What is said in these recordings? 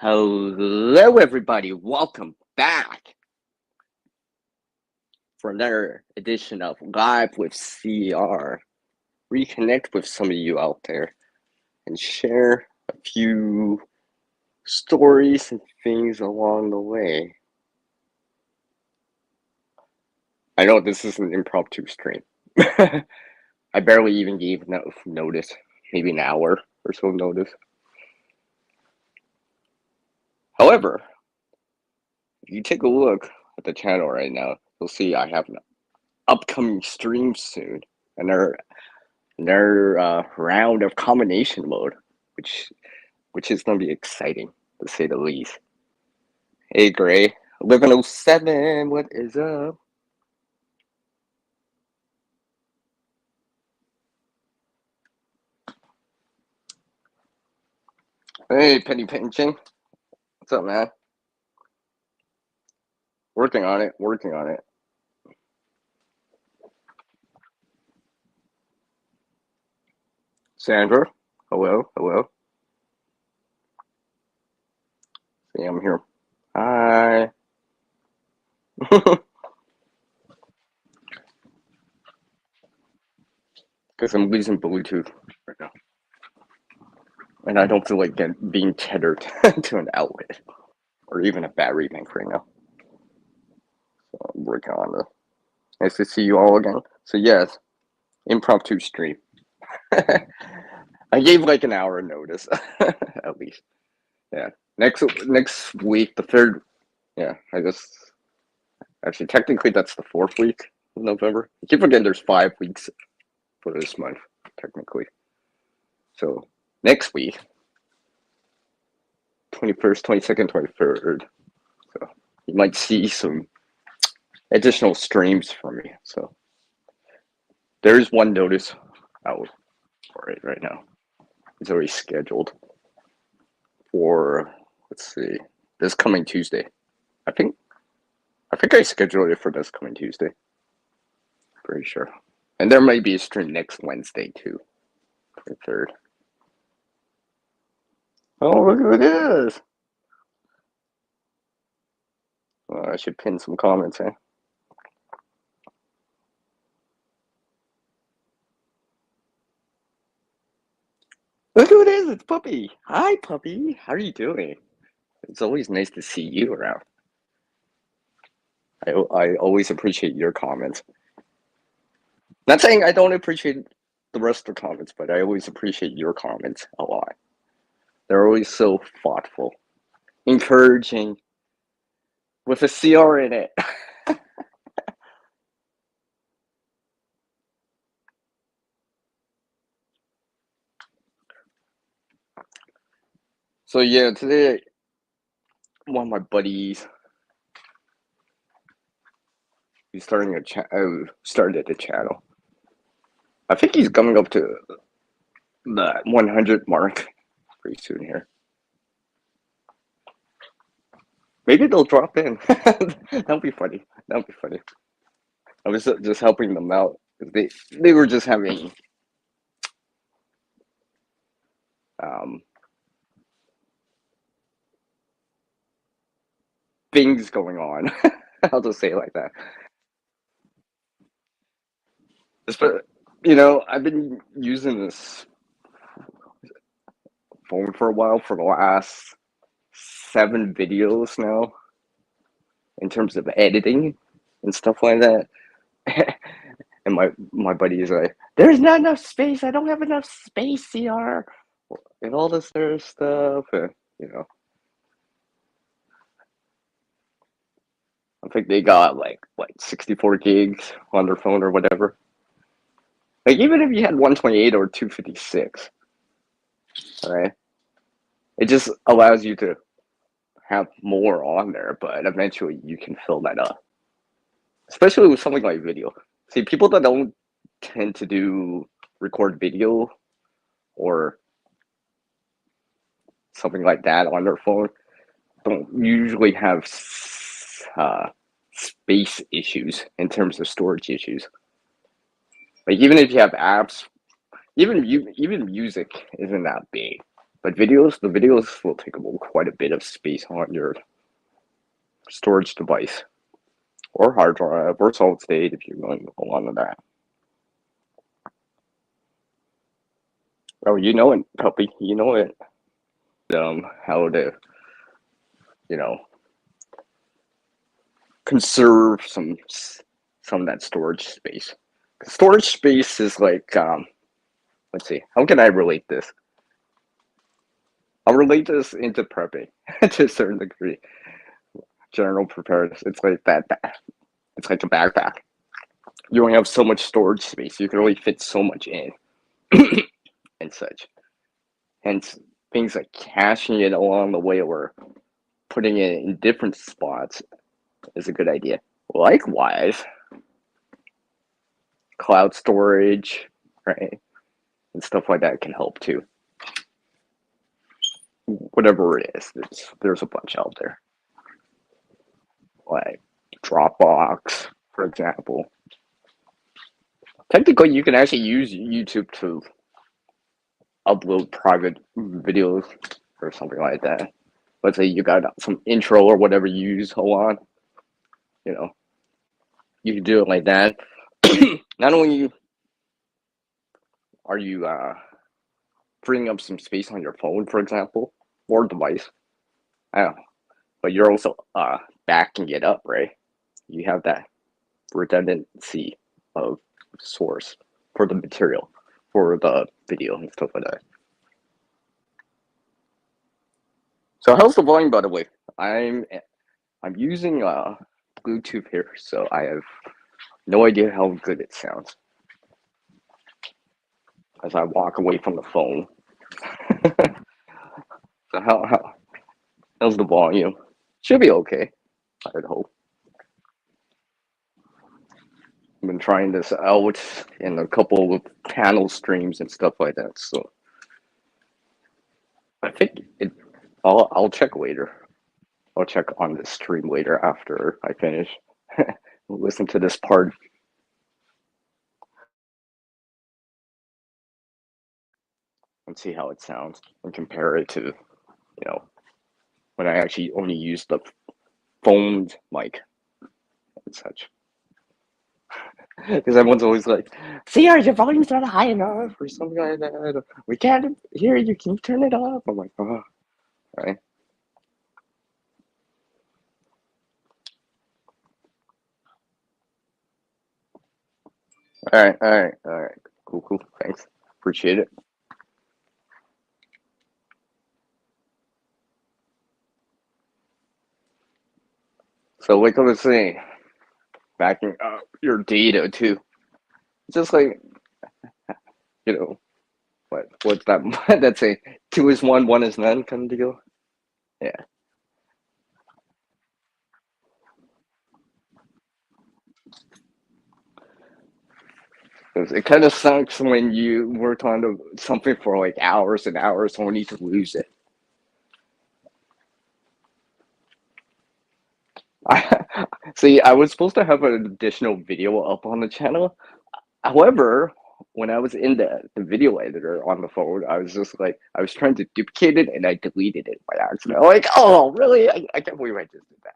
Hello, everybody. Welcome back for another edition of Live with CR. Reconnect with some of you out there and share a few stories and things along the way. I know this is an impromptu stream. I barely even gave enough notice, maybe an hour or so notice. However, if you take a look at the channel right now, you'll see I have an upcoming stream soon, and another round of combination mode, which is going to be exciting to say the least. Hey, Gray, 1107, what is up? Hey, Penny Pinching, what's up, man? Working on it. Sandra, hello. See, I'm here. Hi. Because I'm losing Bluetooth right now. And I don't feel like being tethered to an outlet or even a battery bank right now. So I'm working on it. Nice to see you all again. So yes, impromptu stream. I gave like an hour notice, at least. Yeah. Next week, the third. Yeah, actually technically that's the fourth week of November. I keep forgetting there's 5 weeks for this month, technically. So next week, 21st, 22nd, 23rd. So you might see some additional streams from me. So there's one notice out for it right now. It's already scheduled for, let's see, this coming Tuesday. I think I scheduled it for this coming Tuesday. Pretty sure. And there might be a stream next Wednesday too. 23rd. Oh, look who it is. Well, I should pin some comments, eh? Look who it is. It's Puppy. Hi, Puppy. How are you doing? It's always nice to see you around. I always appreciate your comments. Not saying I don't appreciate the rest of the comments, but I always appreciate your comments a lot. They're always so thoughtful, encouraging, with a CR in it. So yeah, today one of my buddies, he's starting started a channel. I think he's coming up to the 100 mark pretty soon here. Maybe they'll drop in. That'll be funny. I was just helping them out because they were just having things going on. I'll just say it like that. But I've been using this phone for a while, for the last 7 videos now, in terms of editing and stuff like that. And my buddy is like, "There's not enough space. I don't have enough space, CR," and all this other stuff. And I think they got like 64 gigs on their phone or whatever. Like, even if you had 128 or 256, all right, it just allows you to have more on there, but eventually you can fill that up. Especially with something like video. See, people that don't tend to record video or something like that on their phone don't usually have space issues in terms of storage issues. Like, even if you have apps, even music isn't that big. But the videos will take up quite a bit of space on your storage device or hard drive or solid state if you're going along with that. Oh, you know it, puppy. You know it. How to, you know, conserve some of that storage space. Storage space is like, let's see, how can I relate this? I'll relate this into prepping to a certain degree. General preparedness. It's like that. It's like a backpack. You only have so much storage space. You can only fit so much in, and such. Hence, things like caching it along the way or putting it in different spots is a good idea. Likewise, cloud storage, right, and stuff like that can help too. Whatever it is, there's a bunch out there, like Dropbox, for example. Technically, you can actually use YouTube to upload private videos or something like that. Let's say you got some intro or whatever you use on, you know, you can do it like that. Not only are you freeing up some space on your phone, for example, or device, I don't know, but you're also backing it up, right? You have that redundancy of source for the material, for the video and stuff like that. So how's the volume, by the way? I'm using Bluetooth here, so I have no idea how good it sounds as I walk away from the phone. So how's the volume? Should be okay, I'd hope. I've been trying this out in a couple of panel streams and stuff like that, so I think it. I'll check later. I'll check on the stream later after I finish. Listen to this part and see how it sounds and compare it to, you know, when I actually only use the phoned mic and such. Because everyone's always like, "See, your volume's not high enough," or something like that. We can't hear you. Can you turn it up? I'm like, oh, right. All right. Cool. Thanks. Appreciate it. So, like I was saying, backing up your data too. Just like, you know, what's that? That's a two is one is none kind of deal. Yeah. 'Cause it kind of sucks when you work on something for like hours and hours only to lose it. See, I was supposed to have an additional video up on the channel. However, when I was in the video editor on the phone, I was just like, I was trying to duplicate it and I deleted it by accident. I'm like, oh, really? I can't believe I just did that.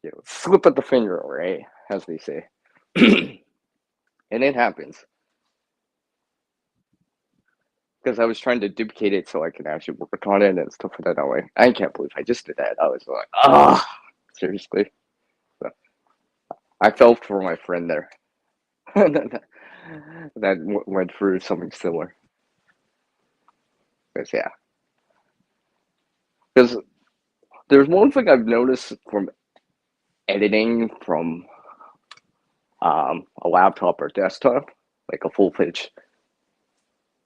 You know, slip of the finger, right? As they say. And it happens. Because I was trying to duplicate it so I could actually work on it and stuff like that. I'm like, I can't believe I just did that. I was like, oh, seriously. So I felt for my friend there that went through something similar. Because, yeah. Because there's one thing I've noticed from editing from a laptop or desktop, like a full pitch,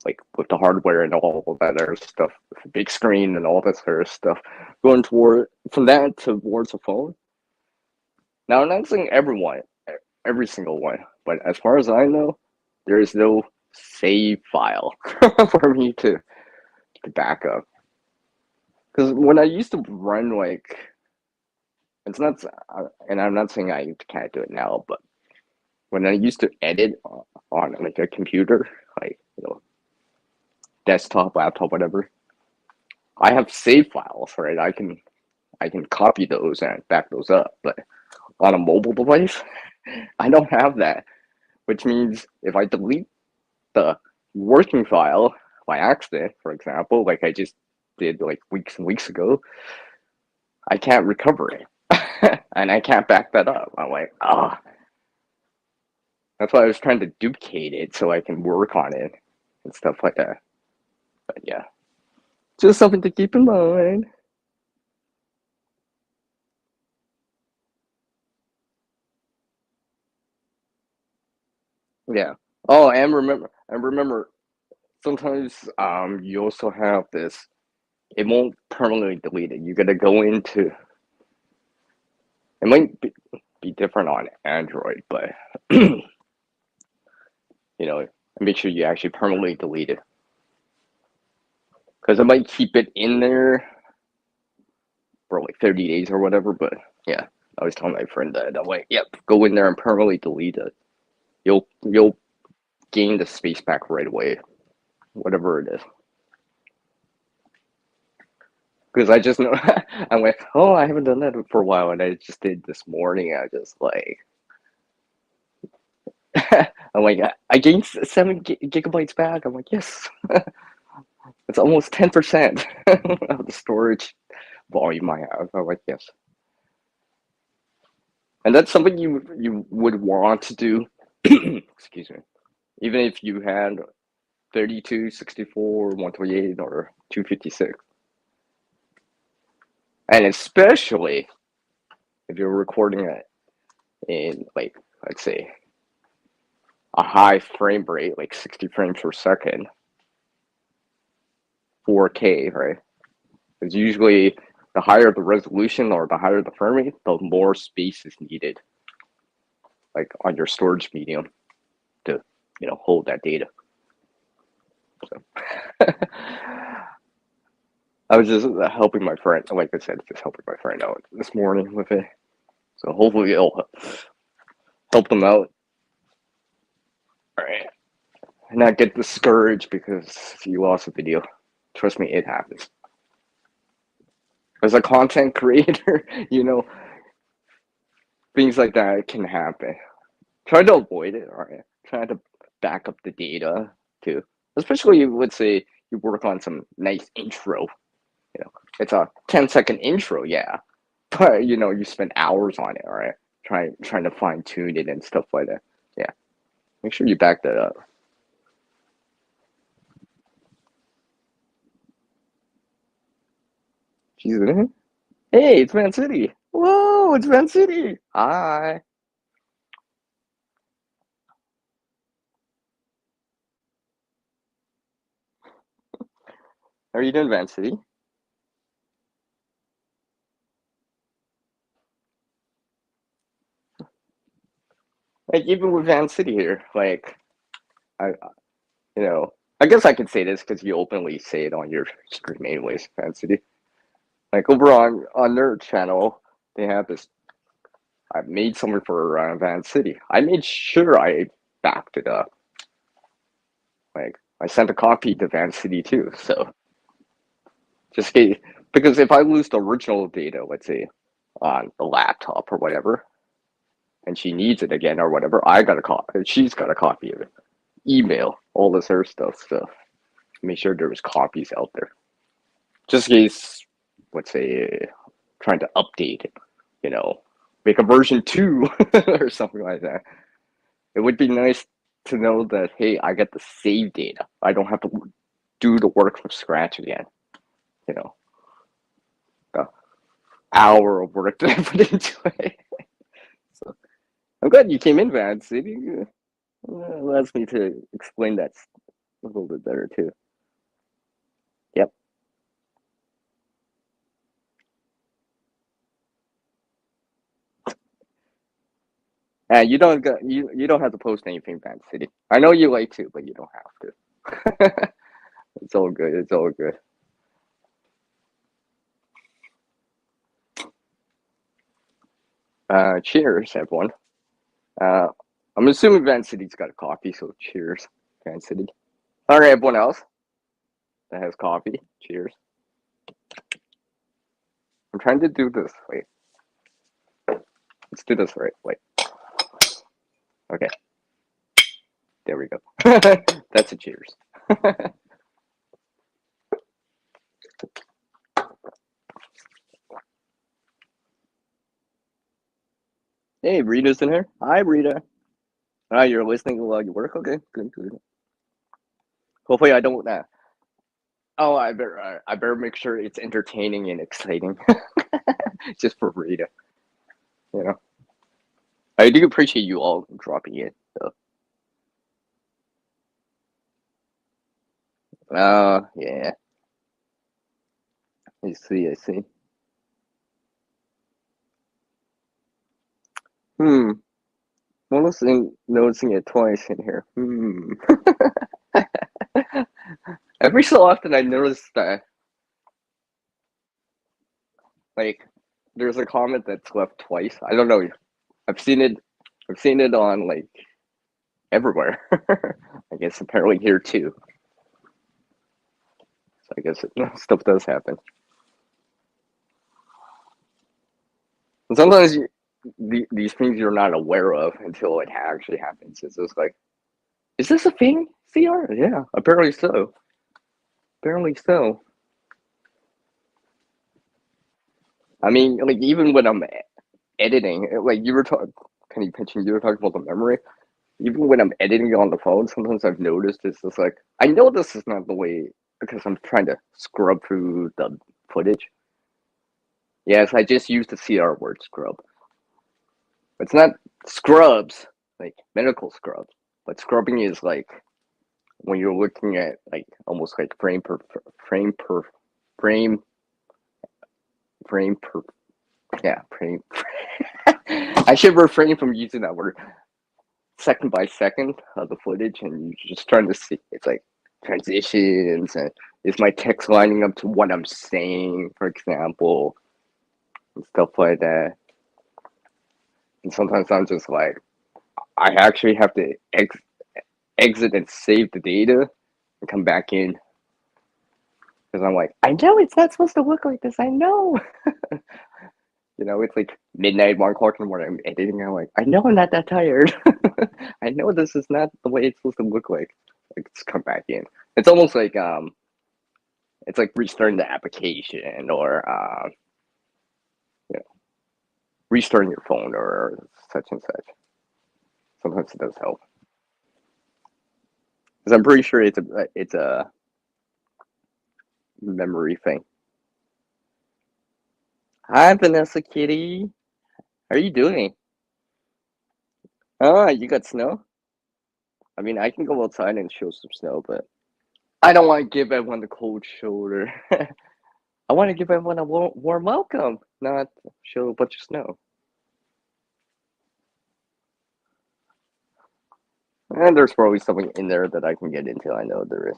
like with the hardware and all of that other stuff, with the big screen and all this other stuff, going toward from that towards a phone. Now, I'm not saying every single one, but as far as I know, there is no save file for me to back up. Because when I used to run like, it's not, and I'm not saying I can't do it now, but when I used to edit on like a computer, like, you know, desktop, laptop, whatever, I have save files, right? I can copy those and back those up, but on a mobile device, I don't have that, which means if I delete the working file by accident, for example, like I just did like weeks and weeks ago, I can't recover it. And I can't back that up. I'm like, ah, oh. That's why I was trying to duplicate it so I can work on it and stuff like that. But yeah, just something to keep in mind. Yeah. Oh, and remember, sometimes you also have this. It won't permanently delete it. You got to go into. It might be different on Android, but make sure you actually permanently delete it because it might keep it in there for like 30 days or whatever. But yeah, I was telling my friend that I'm like, yep, go in there and permanently delete it. You'll gain the space back right away, whatever it is. Because I just know I'm like, oh, I haven't done that for a while, and I just did this morning. I just like, I'm like, I gained 7 gigabytes back. I'm like, yes, it's almost 10% of the storage volume I have. I'm like, yes, and that's something you would want to do. Excuse me. Even if you had 32, 64, 128, or 256, and especially if you're recording it in like, let's say, a high frame rate, like 60 frames per second, 4K, right? Because usually the higher the resolution or the higher the frame rate, the more space is needed, like on your storage medium to, hold that data. So I was just helping my friend, like I said, just helping my friend out this morning with it. So hopefully it'll help them out. All right. And not get discouraged because you lost a video. Trust me, it happens. As a content creator, things like that can happen. Try to avoid it, all right? Try to back up the data too. Especially, let's say you work on some nice intro. It's a 10-second intro, yeah, but you spend hours on it, all right? Trying to fine tune it and stuff like that. Yeah, make sure you back that up. She's in. Hey, it's Man City. Whoa, it's Man City. Hi. How are you doing, Man City? Like even with Van City here, like I, you know, I guess I could say this because you openly say it on your stream, anyways. Van City, like over on their channel, they have this. I made something for Van City. I made sure I backed it up. Like I sent a copy to Van City too. So just because if I lose the original data, let's say on the laptop or whatever, and she needs it again or whatever, I got a copy. She's got a copy of it. Email all this her stuff. So make sure there was copies out there, just in case. Let's say trying to update it, you know, make a version 2 or something like that. It would be nice to know that hey, I get the save data. I don't have to do the work from scratch again. You know, the hour of work that I put into it. So I'm glad you came in, Vance. It allows me to explain that a little bit better too. Yep. And you don't have to post anything, Vance City. I know you like to, but you don't have to. It's all good. It's all good. Cheers, everyone. Uh, I'm assuming Van City's got a coffee, so cheers, Van City. All right, everyone else that has coffee, cheers. I'm trying to do this. Wait. Let's do this right. Wait. Okay. There we go. That's a cheers. Hey, Rita's in here. Hi, Rita. Ah, you're listening while you work? Okay, good, good. Hopefully I don't, oh, I better make sure it's entertaining and exciting. Just for Rita, you know. I do appreciate you all dropping it, though. Yeah. I see, I see. Hmm. Noticing it twice in here. Hmm. Every so often I notice that, like, there's a comment that's left twice. I don't know. I've seen it. I've seen it on like everywhere. I guess apparently here too. So I guess stuff does happen. And sometimes these things you're not aware of until it actually happens. It's just like, is this a thing? CR? Yeah, apparently so. Apparently so. I mean, like even when I'm editing, like you were talking, can you pitching? You were talking about the memory. Even when I'm editing on the phone, sometimes I've noticed it's just like I know this is not the way because I'm trying to scrub through the footage. Yes, I just used the CR word scrub. It's not scrubs, like medical scrubs, but scrubbing is like when you're looking at like almost like frame per frame frame per yeah frame. I should refrain from using that word second by second of the footage, and you're just trying to see it's like transitions and is my text lining up to what I'm saying, for example, and stuff like that. And sometimes I'm just like I actually have to exit and save the data and come back in because I'm like, I know it's not supposed to look like this. I know. You know, it's like midnight, 1 o'clock in the morning. I'm editing. I'm like, I know I'm not that tired. I know this is not the way it's supposed to look like. Like, just come back in. It's like restarting the application or you know, restarting your phone or such and such. Sometimes it does help because I'm pretty sure it's a memory thing. Hi, Vanessa Kitty. How are you doing? Oh, you got snow? I mean, I can go outside and show some snow, but I don't want to give everyone the cold shoulder. I want to give everyone a warm welcome, not show a bunch of snow. And there's probably something in there that I can get into. I know there is.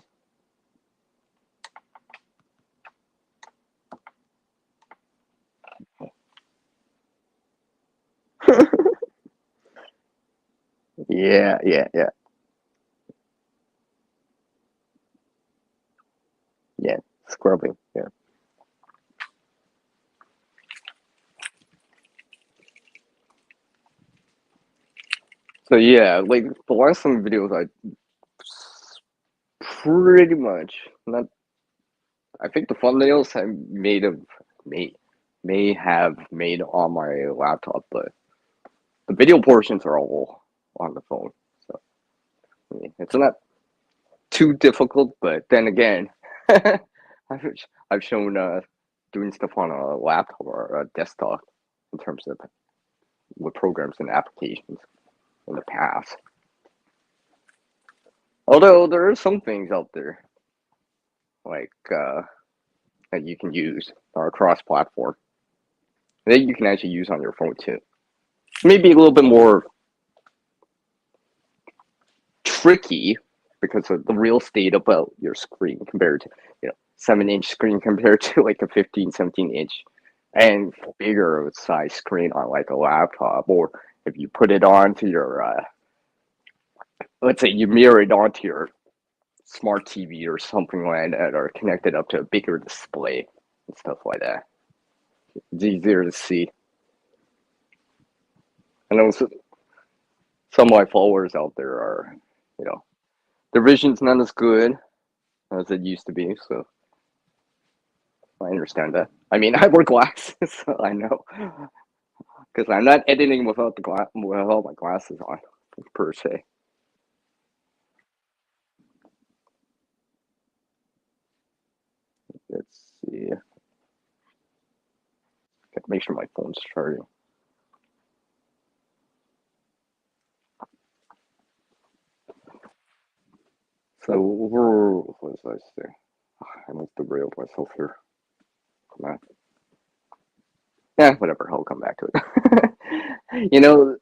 Yeah, yeah, yeah, yeah. Scrubbing. Yeah. So yeah, like the last some videos I pretty much not. I think the thumbnails I made may have made on my laptop, but the video portions are all on the phone. So I mean, it's not too difficult, but then again, I've I've shown doing stuff on a laptop or a desktop in terms of with programs and applications in the past. Although there are some things out there like that you can use that are cross-platform that you can actually use on your phone too. Maybe a little bit more tricky because of the real estate about your screen compared to 7-inch screen compared to like a 15, 17-inch and bigger size screen on like a laptop, or if you put it onto your let's say you mirror it onto your smart TV or something like that, or connect it up to a bigger display and stuff like that. It's easier to see. I know some of my followers out there are, you know, their vision's not as good as it used to be, so I understand that. I mean, I wear glasses, so I know, because I'm not editing without my glasses on, per se. Let's see. Gotta make sure my phone's charging. So, what was I say? I must have railed myself here. Come on. Yeah, whatever. I'll come back to it.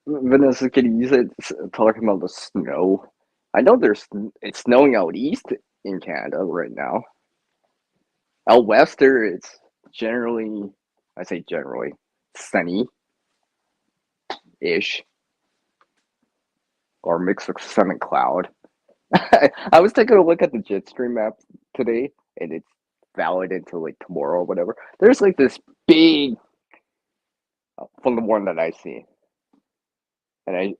Vanessa, can you said talking about the snow? I know it's snowing out east in Canada right now. Out west there, it's generally, I say generally, sunny-ish or mix of sun and cloud. I was taking a look at the Jetstream map today, and it's valid until like tomorrow or whatever. There's like this big, from the one that I see, and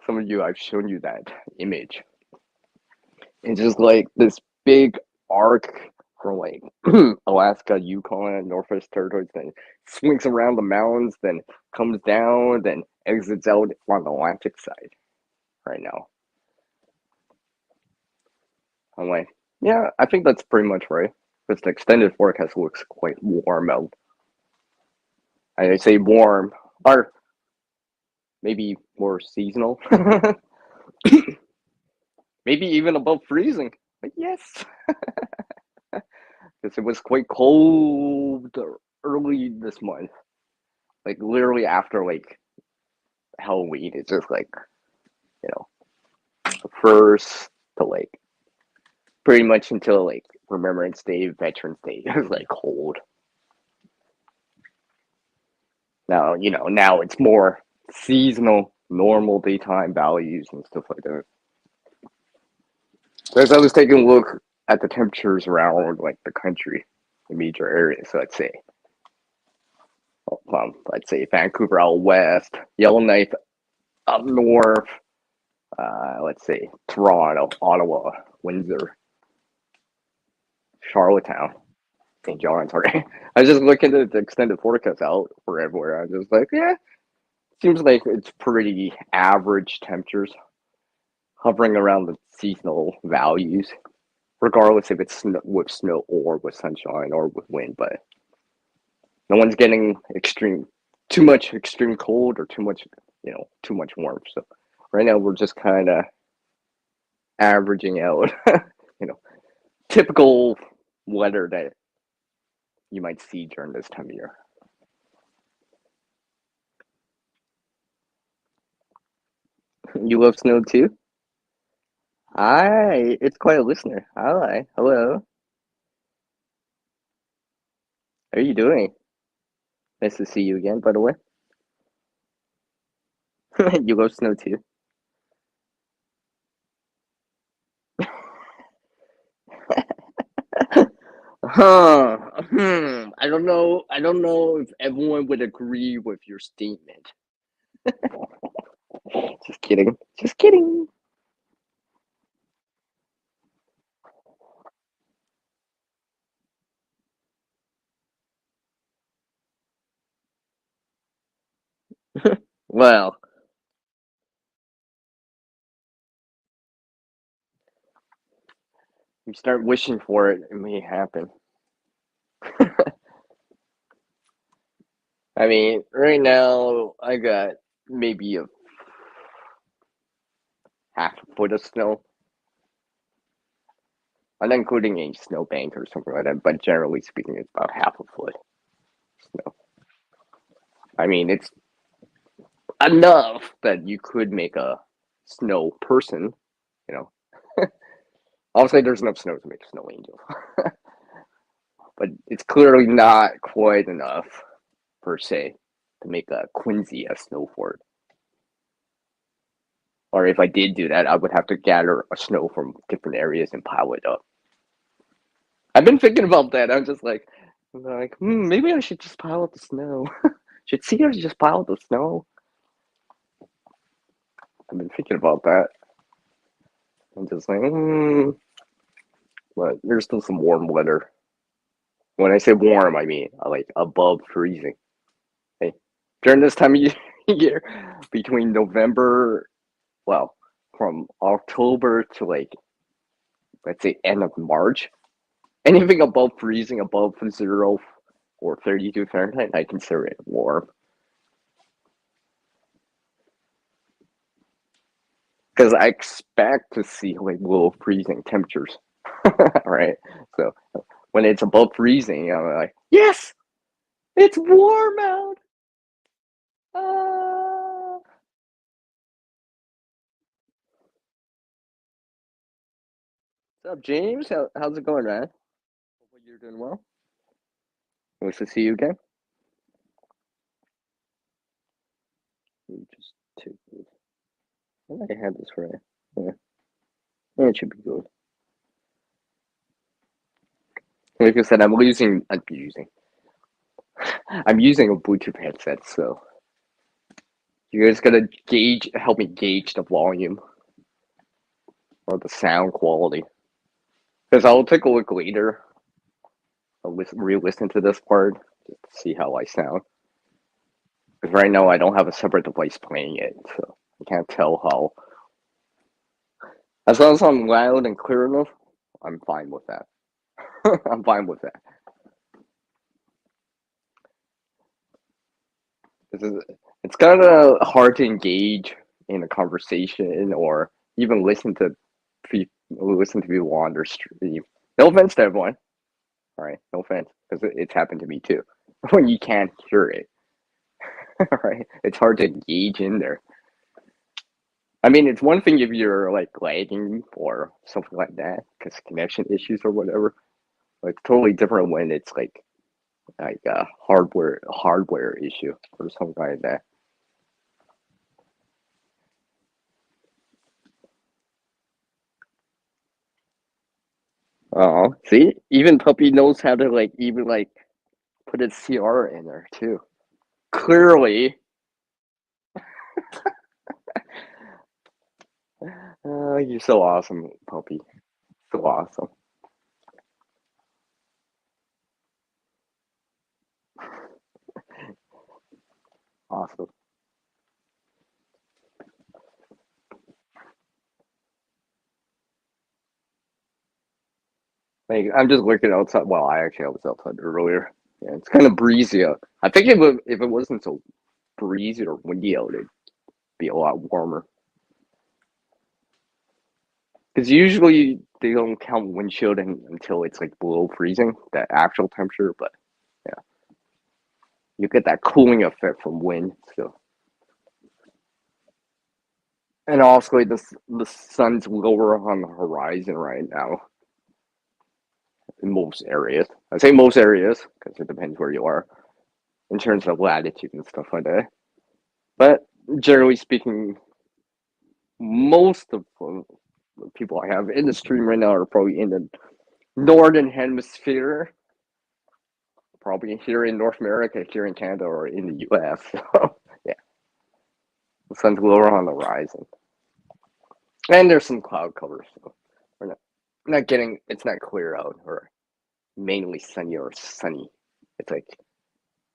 some of you, I've shown you that image. It's just like this big arc from like Alaska, Yukon, and Northwest Territories, then swings around the mountains, then comes down, then exits out on the Atlantic side right now. I'm like, yeah, I think that's pretty much right. Because the extended forecast looks quite warm out. I say warm, or maybe more seasonal. Maybe even above freezing. But yes, because it was quite cold early this month. Like literally after like Halloween, it's just like, you know, the first to like pretty much until like Remembrance Day, Veterans Day. It was like cold. Now, now it's more seasonal, normal daytime values and stuff like that. So as I was taking a look at the temperatures around like the country, the major areas, so let's say Vancouver out west, Yellowknife up north, let's say Toronto, Ottawa, Windsor, Charlottetown, St. John's. Sorry, I was just looking at the extended forecast out for everywhere. I was just like, yeah, seems like it's pretty average temperatures, hovering around the seasonal values, regardless if it's with snow or with sunshine or with wind. But no one's getting too much extreme cold or too much warmth. So right now we're just kind of averaging out, you know, typical weather that you might see during this time of year. You love snow too? Hi, it's quite a listener. Hi, hello. How are you doing? Nice to see you again, by the way. You love snow too. Huh. I don't know. I don't know if everyone would agree with your statement. Just kidding. Just kidding. Well, you start wishing for it, it may happen. I mean, right now I got maybe a half a foot of snow. I'm not including a snowbank or something like that, but generally speaking, it's about half a foot snow. I mean, it's enough that you could make a snow person, you know. Obviously, there's enough snow to make a snow angel, but it's clearly not quite enough, per se, to make a Quincy a snow fort. Or if I did do that, I would have to gather a snow from different areas and pile it up. I've been thinking about that. I'm just like, I'm like, maybe I should just pile up the snow. Should Sears just pile up the snow? I've been thinking about that. I'm just like, but there's still some warm weather. When I say warm, I mean like above freezing. Hey, during this time of year, between November, well, from October to like, let's say end of March, anything above freezing, above 0 or 32 Fahrenheit, I consider it warm. Because I expect to see like low freezing temperatures, right? So when it's above freezing, I'm like, yes, it's warm out. Uh... What's up, James? How's it going, man? Hopefully you're doing well. Nice to see you again. Let me just take this. I think I had this right. Yeah, it should be good. Like I said, I'm using a Bluetooth headset, so you guys gotta help me gauge the volume or the sound quality. Because I'll take a look later. I'll re-listen to this part just to see how I sound. Because right now I don't have a separate device playing it, so I can't tell how. As long as I'm loud and clear enough, I'm fine with that. I'm fine with that. It's kind of hard to engage in a conversation or even listen to people on their stream. No offense to everyone, all right? No offense, because it's happened to me too. When you can't hear it, right? It's hard to engage in there. I mean, it's one thing if you're like lagging or something like that, because connection issues or whatever. But it's totally different when it's like a hardware issue or something like that. Oh, see, even Puppy knows how to like even like put its CR in there too. Clearly, you're so awesome, Puppy. So awesome, awesome. Like I'm just looking outside. Well, I was outside earlier. Yeah, it's kind of breezy out. I think if it wasn't so breezy or windy out, it'd be a lot warmer. Because usually they don't count windshield until it's like below freezing, the actual temperature. But yeah, you get that cooling effect from wind. So, and also the sun's lower on the horizon right now in most areas. I say most areas because it depends where you are in terms of latitude and stuff like that. But generally speaking, most of the people I have in the stream right now are probably in the northern hemisphere, probably here in North America, here in Canada, or in the US. So, yeah, the sun's lower on the horizon. And there's some cloud cover, so we're not getting, it's not clear out or mainly sunny or sunny. It's like,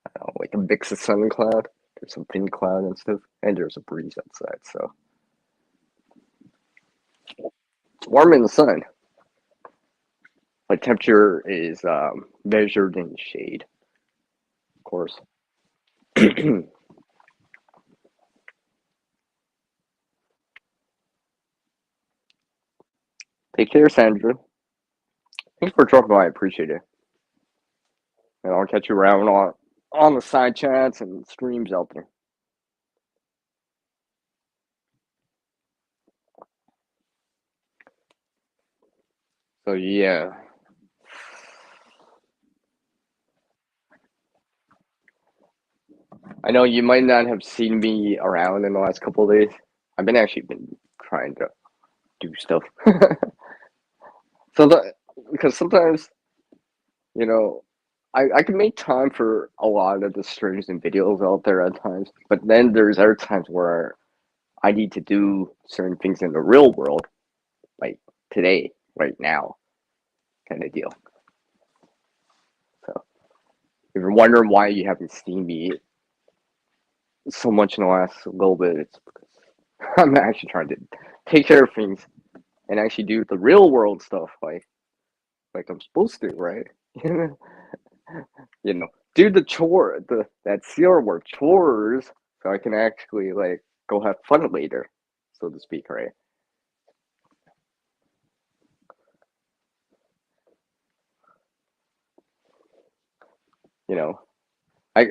I don't know, like a mix of sun and cloud. There's some thin cloud and stuff, and there's a breeze outside, so it's warm in the sun. But temperature is measured in shade, of course. Take care, Sandra. Thanks for dropping by. I appreciate it. And I'll catch you around on the side chats and streams out there. So yeah, I know you might not have seen me around in the last couple of days. I've been trying to do stuff. So because sometimes you know I can make time for a lot of the streams and videos out there at times, but then there's other times where I need to do certain things in the real world, like today, right now, kind of deal. So if you're wondering why you haven't seen me so much in the last little bit, it's because I'm actually trying to take care of things and actually do the real world stuff like I'm supposed to, right? You know, do the chore, that CR work chores, so I can actually like go have fun later, so to speak, right? You know, I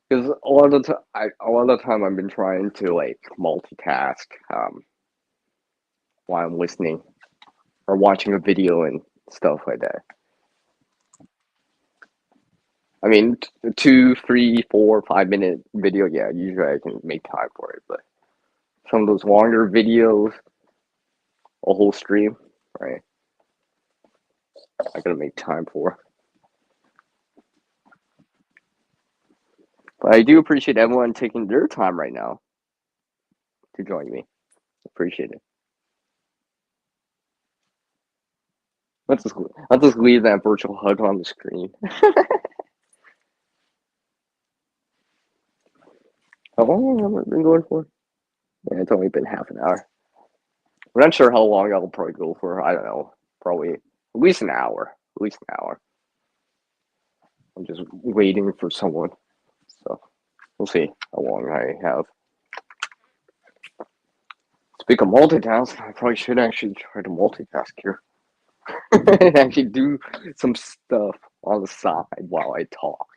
because a lot of the time I've been trying to like multitask while I'm listening or watching a video and stuff like that. I mean, 2, 3, 4, 5 minute video, yeah, usually I can make time for it, but some of those longer videos, a whole stream, right? I gotta make time for. But I do appreciate everyone taking their time right now to join me. Appreciate it. Let's just leave that virtual hug on the screen. How long have I been going for? Yeah, it's only been half an hour. I'm not sure how long I'll probably go for. I don't know. Probably at least an hour. At least an hour. I'm just waiting for someone. So we'll see how long I have. Speak of multitask, I probably should actually try to multitask here and actually do some stuff on the side while I talk.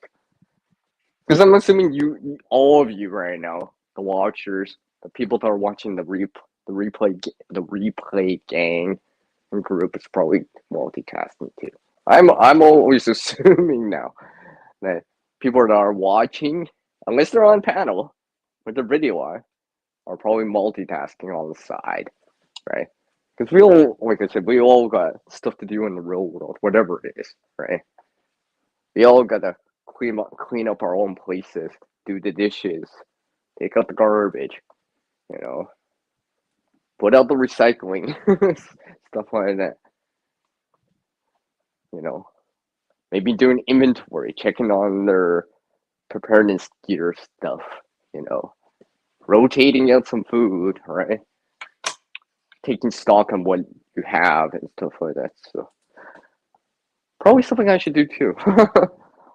Because I'm assuming all of you right now, the watchers, the people that are watching the replay gang and group is probably multitasking too. I'm always assuming now that people that are watching, unless they're on panel with their video on, are probably multitasking on the side, right? Because we all, like I said, we all got stuff to do in the real world, whatever it is, right? We all gotta clean up our own places, do the dishes, take out the garbage, you know, put out the recycling, stuff like that. You know, maybe doing inventory, checking on their preparedness gear stuff. You know, rotating out some food, right? Taking stock on what you have and stuff like that. So probably something I should do too.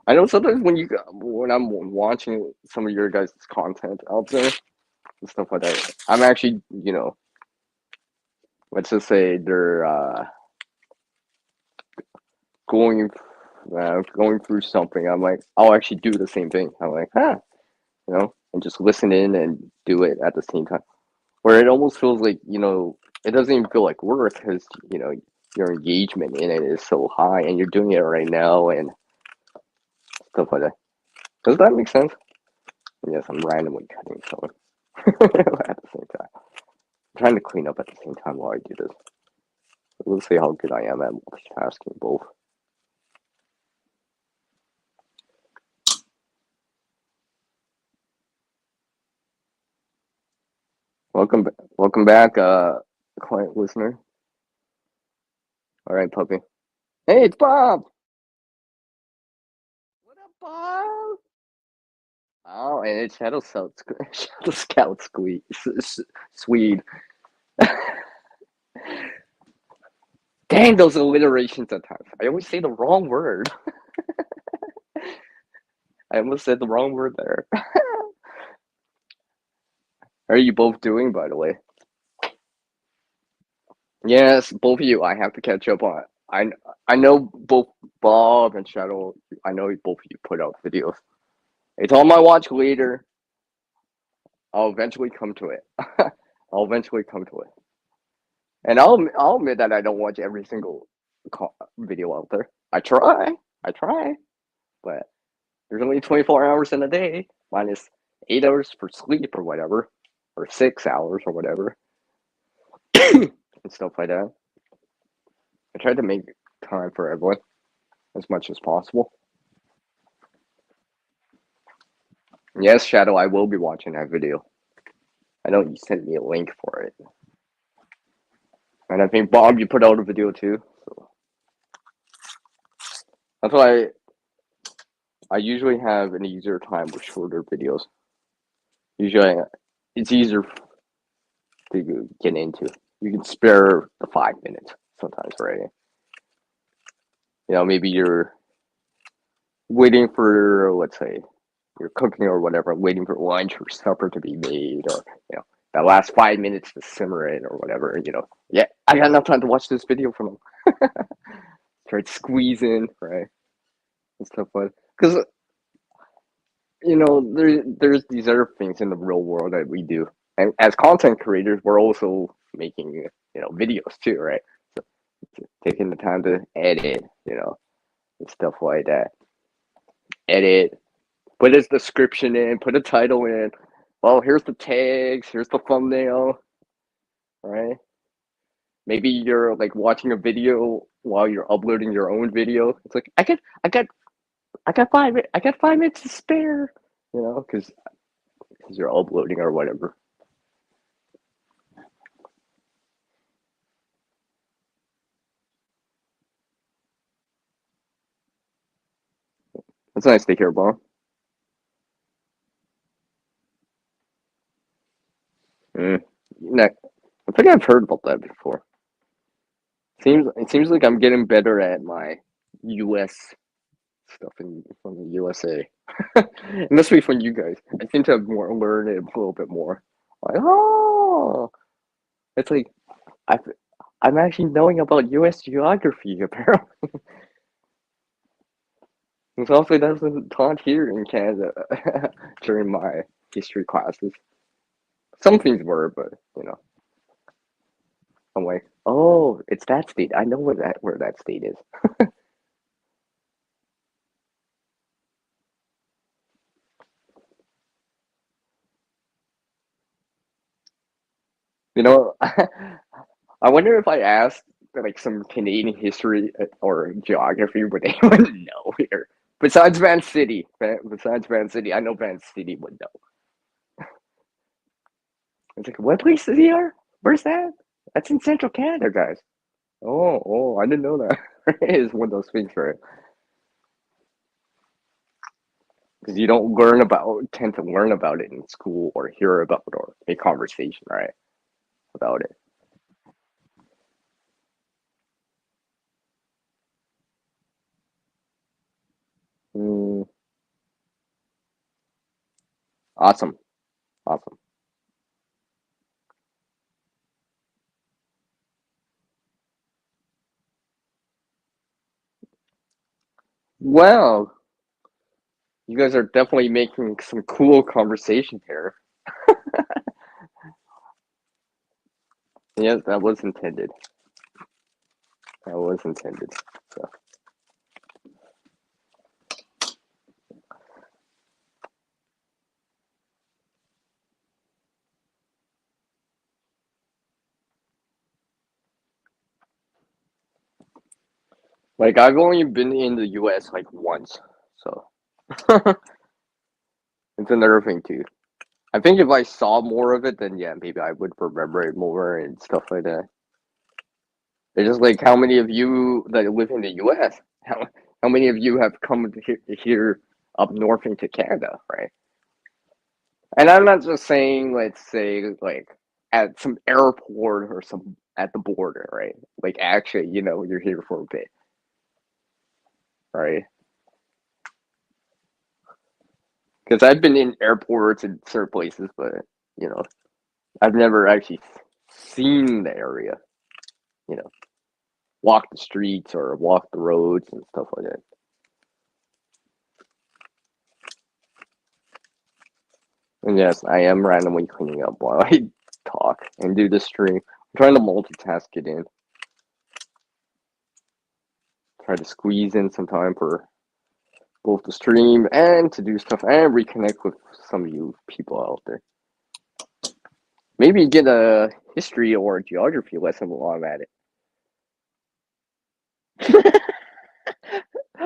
I know sometimes when I'm watching some of your guys' content out there and stuff like that, I'm actually, let's just say they're going going through something. I'm like, I'll actually do the same thing. I'm like, and just listen in and do it at the same time. Where it almost feels like, it doesn't even feel like work because, your engagement in it is so high and you're doing it right now and stuff like that. Does that make sense? Yes, I'm randomly cutting someone at the same time. I'm trying to clean up at the same time while I do this. Let's see how good I am at multitasking both. Welcome back, client listener. All right, puppy. Hey, it's Bob. What up, Bob? Oh, and it's Shadow Scout Swede. Dang, those alliterations at times. I always say the wrong word. I almost said the wrong word there. How are you both doing, by the way? Yes, both of you. I have to catch up on. I know both Bob and Shadow. I know both of you put out videos. It's on my watch later. I'll eventually come to it. I'll eventually come to it. And I'll admit that I don't watch every single video out there. I try, but there's only 24 hours in a day, minus 8 hours for sleep or whatever, or 6 hours or whatever, and stuff like that. I try to make time for everyone as much as possible. Yes, Shadow, I will be watching that video. I know you sent me a link for it. And I think Bob, you put out a video too. So that's why I usually have an easier time with shorter videos. Usually, it's easier to get into. You can spare the 5 minutes sometimes, right? Maybe you're waiting for, let's say, you're cooking or whatever, waiting for lunch or supper to be made, or that last 5 minutes to simmer it or whatever. Yeah, I got enough time to watch this video from them. Try to squeeze in, right, and stuff like. Because there's these other things in the real world that we do, and as content creators, we're also making videos too, right? So taking the time to edit, and stuff like that. Edit, put his description in, put a title in. Well, here's the tags, here's the thumbnail, right? Maybe you're like watching a video while you're uploading your own video. It's like I got 5 minutes to spare, because you're uploading or whatever. That's nice to hear, Bob. Mm. I think I've heard about that before. It seems like I'm getting better at my U.S. stuff from the USA. And this week from you guys, I seem to have learned it a little bit more. Like, oh, it's like I, I'm actually knowing about U.S. geography apparently. It's also that wasn't taught here in Canada during my history classes. Some things were, but I'm like, oh, it's that state. I know where that state is. You know, I wonder if I asked like some Canadian history or geography, would anyone know here? Besides Van City, I know Van City would know. It's like, what place is here? Where's that? That's in Central Canada, guys. Oh, I didn't know that. It's one of those things, right? Because you don't tend to learn about it in school or hear about it or make conversation, right, about it. Mm, awesome, awesome. Well, you guys are definitely making some cool conversation here. Yes, that was intended. That was intended. So, like, I've only been in the U.S. like once, so it's another thing too. I think if I saw more of it, then yeah, maybe I would remember it more and stuff like that. It's just like how many of you that live in the U.S. How many of you have come here up north into Canada, right? And I'm not just saying, let's say, like at some airport or some at the border, right? Like actually, you're here for a bit, right? Because I've been in airports and certain places, but you know, I've never actually seen the area. You know, walk the streets or walk the roads and stuff like that. And yes, I am randomly cleaning up while I talk and do the stream. I'm trying to multitask it in. Try to squeeze in some time for both the stream and to do stuff and reconnect with some of you people out there. Maybe get a history or a geography lesson while I'm at it.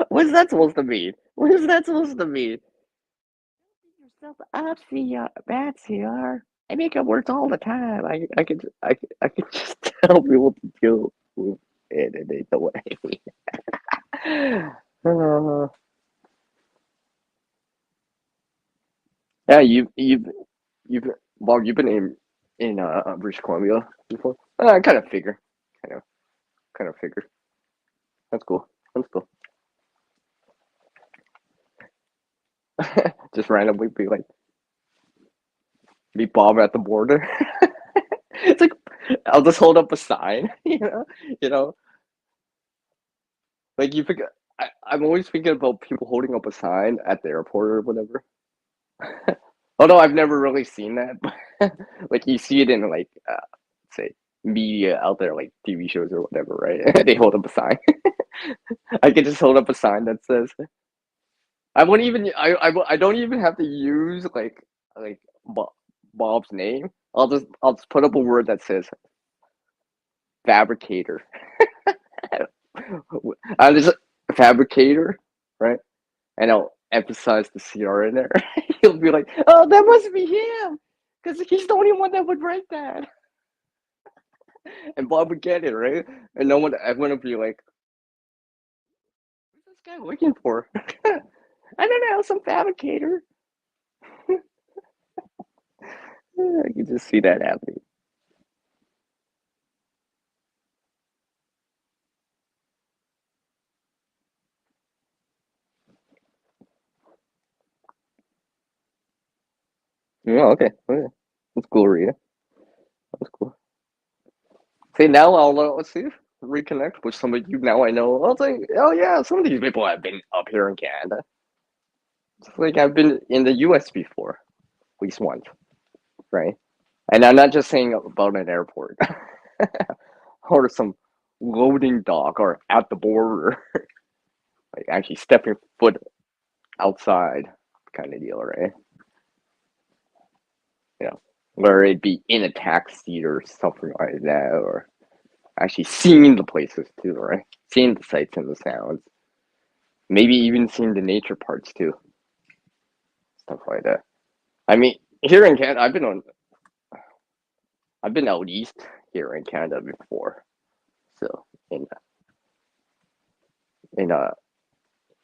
What's that supposed to mean? What is that supposed to mean? up, CR, bad CR. I make up words all the time. I could just tell people to deal with it, and they don't want uh, yeah, you've Bob, you've been in British Columbia before. I kind of figure, kind of kind of figure. That's cool. That's cool. Just randomly be Bob at the border. It's like I'll just hold up a sign, you know, like you think. I'm always thinking about people holding up a sign at the airport or whatever. Although I've never really seen that, but like you see it in like say media out there, like TV shows or whatever, right? They hold up a sign. I could just hold up a sign that says I wouldn't even I don't even have to use like Bob's name. I'll just put up a word that says fabricator. I'm just fabricator, right? And I'll emphasize the CR in there. He'll be like, "Oh, that must be him, because he's the only one that would write that." And Bob would get it, right? And no one, everyone would be like, "Who's this guy looking for?" I don't know, some fabricator. I can just see that happening. Oh, okay. Okay. That's cool, Rita. That's cool. See, now let's see, reconnect with somebody you now I know. I'll say, oh yeah, some of these people have been up here in Canada. It's like I've been in the US before, at least once, right? And I'm not just saying about an airport or some loading dock or at the border, like actually stepping foot outside kind of deal, right? You know, where it'd be in a taxi or something like that, or actually seeing the places too, right? Seeing the sights and the sounds, maybe even seeing the nature parts too, stuff like that. I mean, here in Canada, I've been out east here in Canada before, so in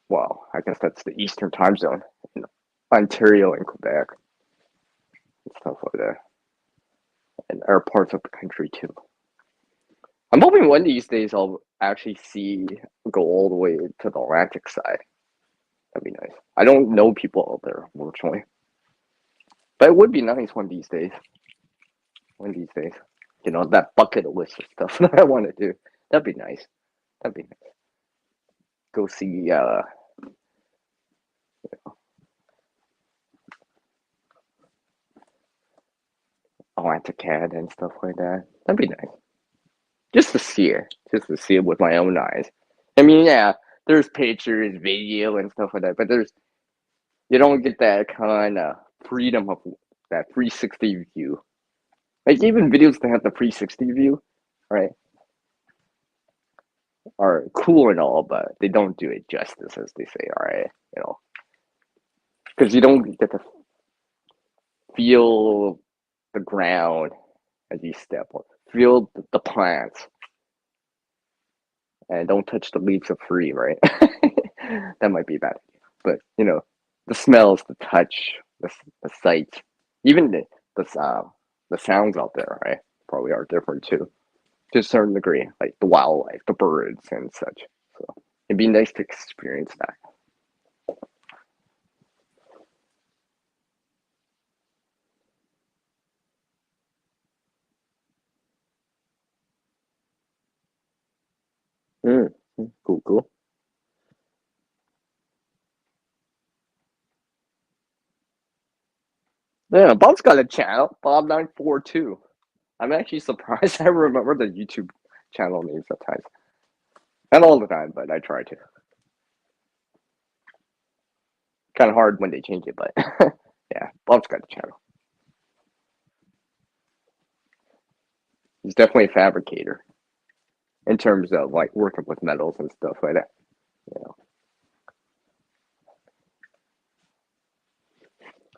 well, I guess that's the Eastern time zone in Ontario and Quebec and stuff like that, and other parts of the country too. I'm hoping one of these days I'll actually see go all the way to the Atlantic side. That'd be nice. I don't know people out there, unfortunately, but it would be nice one of these days. One of these days, that bucket list of stuff that I want to do. That'd be nice. That'd be nice. Go see Atlantic Cat and stuff like that. That'd be nice. Just to see it with my own eyes. I mean, yeah, there's pictures, video, and stuff like that, but you don't get that kind of freedom of that 360 view. Like even videos that have the 360 view, right, are cool and all, but they don't do it justice, as they say. All right, because you don't get to feel the ground as you step or feel the plants and don't touch the leaves of free, right? That might be bad, but the smells, the touch, the sights, even the sounds out there, right? Probably are different too, to a certain degree, like the wildlife, the birds, and such. So it'd be nice to experience that. Mm, cool, cool. Yeah, Bob's got a channel, Bob942. I'm actually surprised I remember the YouTube channel names sometimes. Not all the time, but I try to. Kind of hard when they change it, but yeah, Bob's got a channel. He's definitely a fabricator in terms of like working with metals and stuff like that. You know,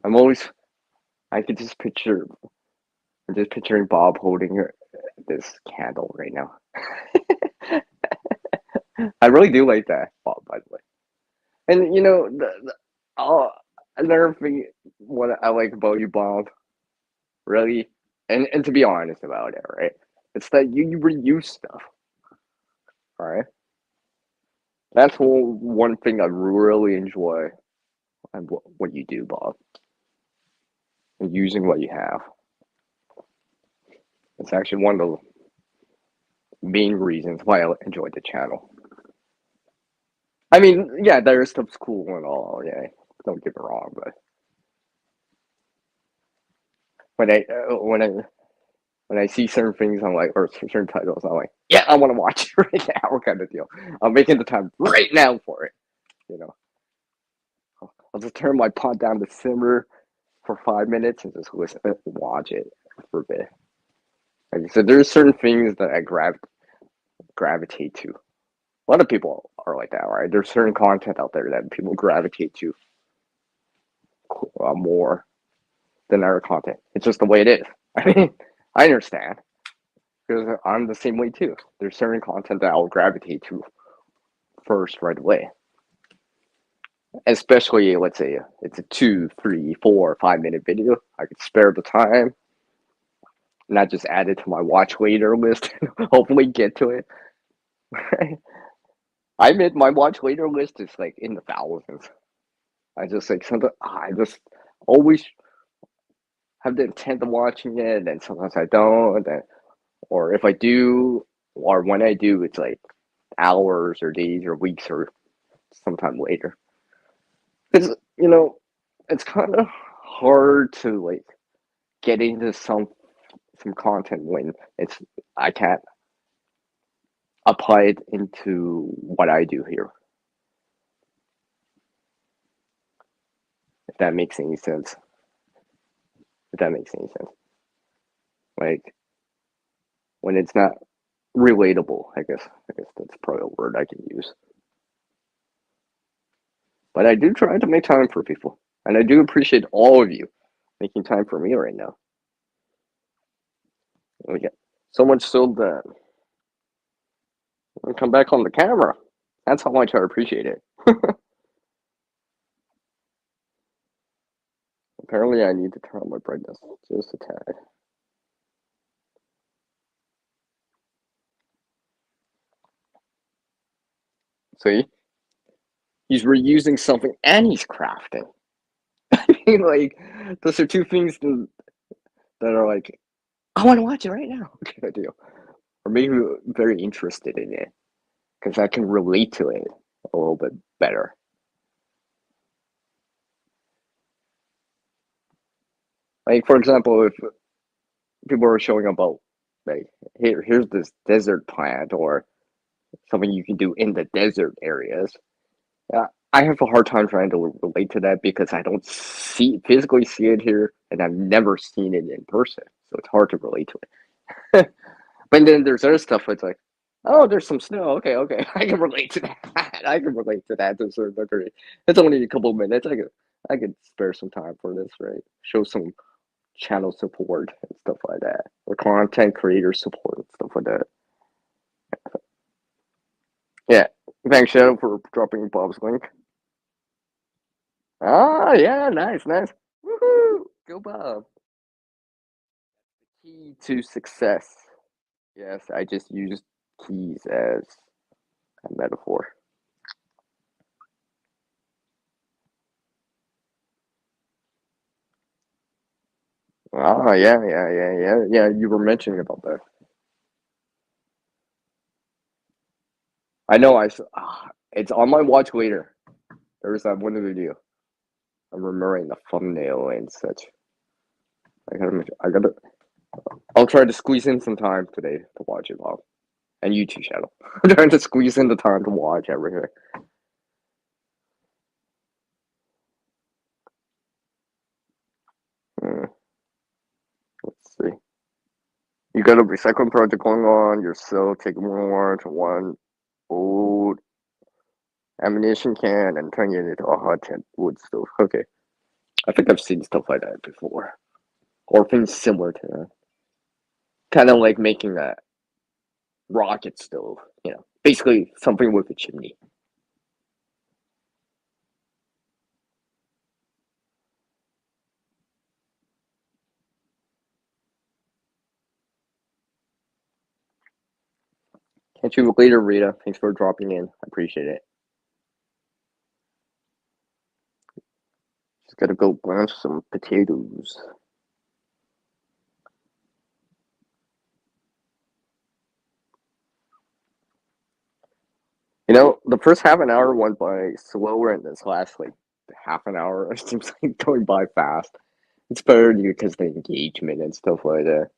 I'm always. I could just picture. I'm just picturing Bob holding this candle right now. I really do like that, Bob. By the way, and oh, another thing, what I like about you, Bob, really, and to be honest about it, right? It's that you reuse stuff, all right? That's one thing I really enjoy and what you do, Bob, and using what you have. It's actually one of the main reasons why I enjoy the channel. I mean, yeah, their stuff's cool and all, yeah. Don't get me wrong, but when I uh, when I when I see certain things, I'm like, or certain titles, I'm like, yeah, I want to watch it right now, kind of deal. I'm making the time right now for it. You know, I'll just turn my pot down to simmer for 5 minutes and just watch it for a bit. Like I said, there's certain things that I gravitate to. A lot of people are like that, right? There's certain content out there that people gravitate to more than other content. It's just the way it is. I mean, I understand because I'm the same way too. There's certain content that I'll gravitate to first right away. Especially, let's say it's a 2, 3, 4, 5 minute video. I could spare the time, not just add it to my watch later list and hopefully get to it. I admit my watch later list is like in the thousands. I just like sometimes I just always have the intent of watching it, and sometimes I don't. Or if I do, or when I do, it's like hours or days or weeks or sometime later. Because it's kind of hard to like get into some content when it's I can't apply it into what I do here. If that makes any sense. If that makes any sense. Like when it's not relatable, I guess that's probably a word I can use. But I do try to make time for people. And I do appreciate all of you making time for me right now. We get so much so that I come back on the camera. That's how much I appreciate it. Apparently I need to turn on my brightness just a tad. See? He's reusing something and he's crafting. Like those are two things that are like, I want to watch it right now. Kind of deal. Or maybe very interested in it because I can relate to it a little bit better. Like for example, if people are showing about like here's this desert plant or something you can do in the desert areas. I have a hard time trying to relate to that because I don't physically see it here, and I've never seen it in person, so it's hard to relate to it. But then there's other stuff. It's like, oh, there's some snow. Okay, okay, I can relate to that. I can relate to that to a certain degree. It's only a couple of minutes. I could spare some time for this, right? Show some channel support and stuff like that, or content creator support and stuff like that. Yeah, thanks, Shadow, for dropping Bob's link. Ah, yeah, nice, nice. Woohoo! Go Bob. Key to success. Yes, I just used keys as a metaphor. Ah, yeah, yeah, yeah, yeah, yeah. You were mentioning about that. I know. It's on my watch later. There was that one video. I'm remembering the thumbnail and such. I gotta. I'll try to squeeze in some time today to watch it, Bob. And you too, Shadow. I'm trying to squeeze in the time to watch everything. Hmm, let's see. You got a recycling project going on. You're still taking more to one old ammunition can and turning it into a hot tent wood stove. Okay. I think I've seen stuff like that before, or things similar to that. Kind of like making a rocket stove, basically something with a chimney. Catch you later, Rita. Thanks for dropping in. I appreciate it. Just gotta go blanch some potatoes. The first half an hour went by slower, and this last like half an hour seems like going by fast. It's better because the engagement and stuff like that.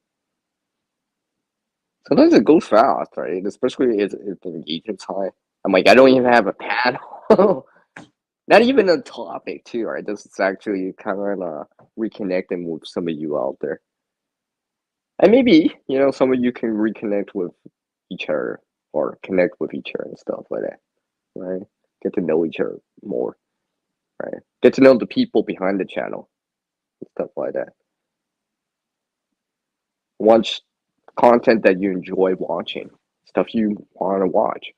Sometimes it goes fast, right? Especially if the engagement's high. I'm like, I don't even have a panel. Not even a topic, too, right? This is actually kind of reconnecting with some of you out there. And maybe, some of you can reconnect with each other or connect with each other and stuff like that, right? Get to know each other more, right? Get to know the people behind the channel and stuff like that. Watch content that you enjoy watching, stuff you want to watch.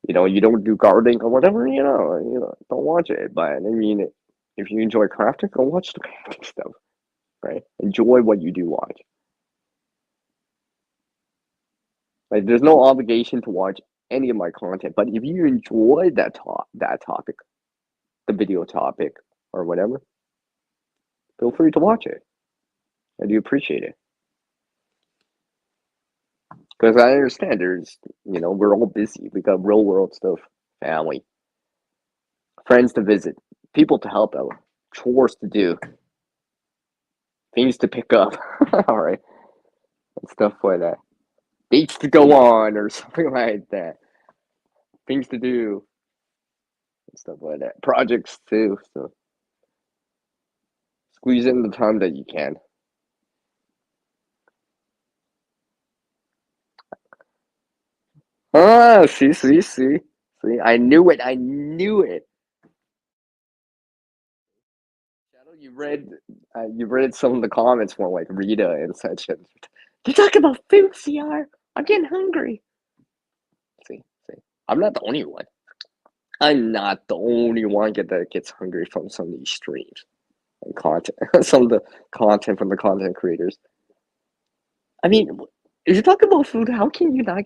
You don't do gardening or whatever, don't watch it. But I mean, if you enjoy crafting, go watch the crafting stuff, right? Enjoy what you do watch. Like, there's no obligation to watch any of my content, but if you enjoy that topic, the video topic or whatever, feel free to watch it. I do appreciate it because I understand we're all busy. We got real world stuff, family, friends to visit, people to help out, chores to do, things to pick up, all right, and stuff like that. Dates to go on or something like that. Things to do and stuff like that. Projects too. So squeeze in the time that you can. Ah, see. I knew it. I knew it. Shadow, you read some of the comments from like Rita and such. And they're talking about food, CR. I'm getting hungry. See. I'm not the only one. I'm not the only one that gets hungry from some of these streams and content. Some of the content from the content creators. I mean, if you're talking about food, how can you not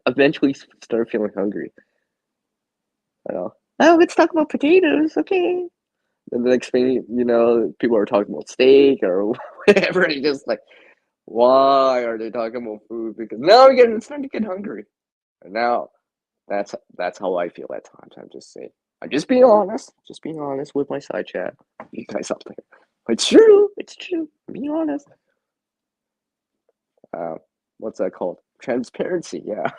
eventually start feeling hungry? I know. Oh, let's talk about potatoes, okay? And the next thing people are talking about steak or whatever. And you're just like, why are they talking about food? Because now it's starting to get hungry. And now that's how I feel at times. I'm just saying. I'm just being honest. Just being honest with my side chat. You guys out there. It's true. It's true. I'm being honest. Uh, what's that called? Transparency. Yeah.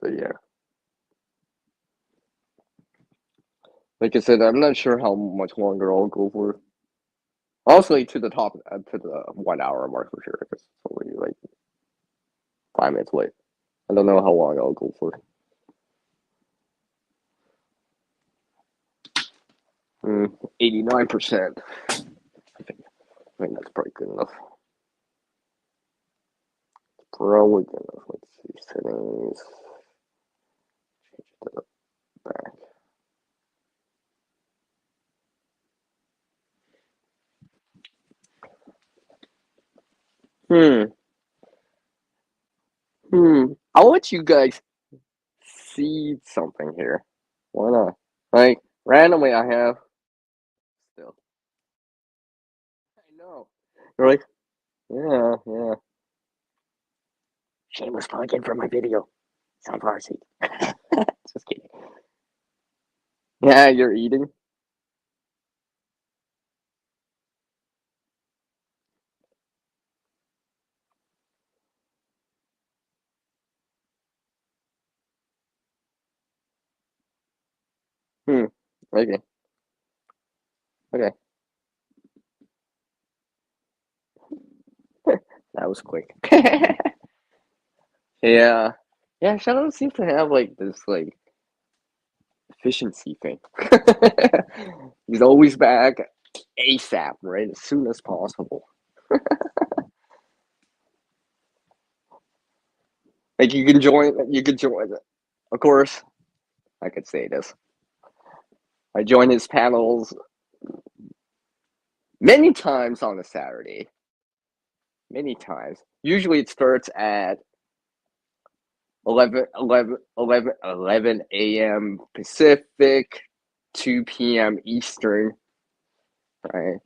So yeah. Like I said, I'm not sure how much longer I'll go for. Honestly, to the 1 hour mark for sure. It's only like 5 minutes late. I don't know how long I'll go for. 89%. I think that's probably good enough. Probably good enough. Let's see. Settings. Change it to the back. Hmm. I'll let you guys see something here. Why not? Like, randomly, I have. Still. I know. They're like, yeah. Shameless plug in for my video. Sunflower seed. Just kidding. Yeah, you're eating. Hmm. Okay. Okay, that was quick. Yeah, yeah. Shadow seems to have like this like efficiency thing. He's always back ASAP, right? As soon as possible. Like you can join. You could join. Of course, I could say this. I join his panels many times on a Saturday. Many times. Usually it starts at 11 a.m. Pacific, 2 p.m. Eastern, right?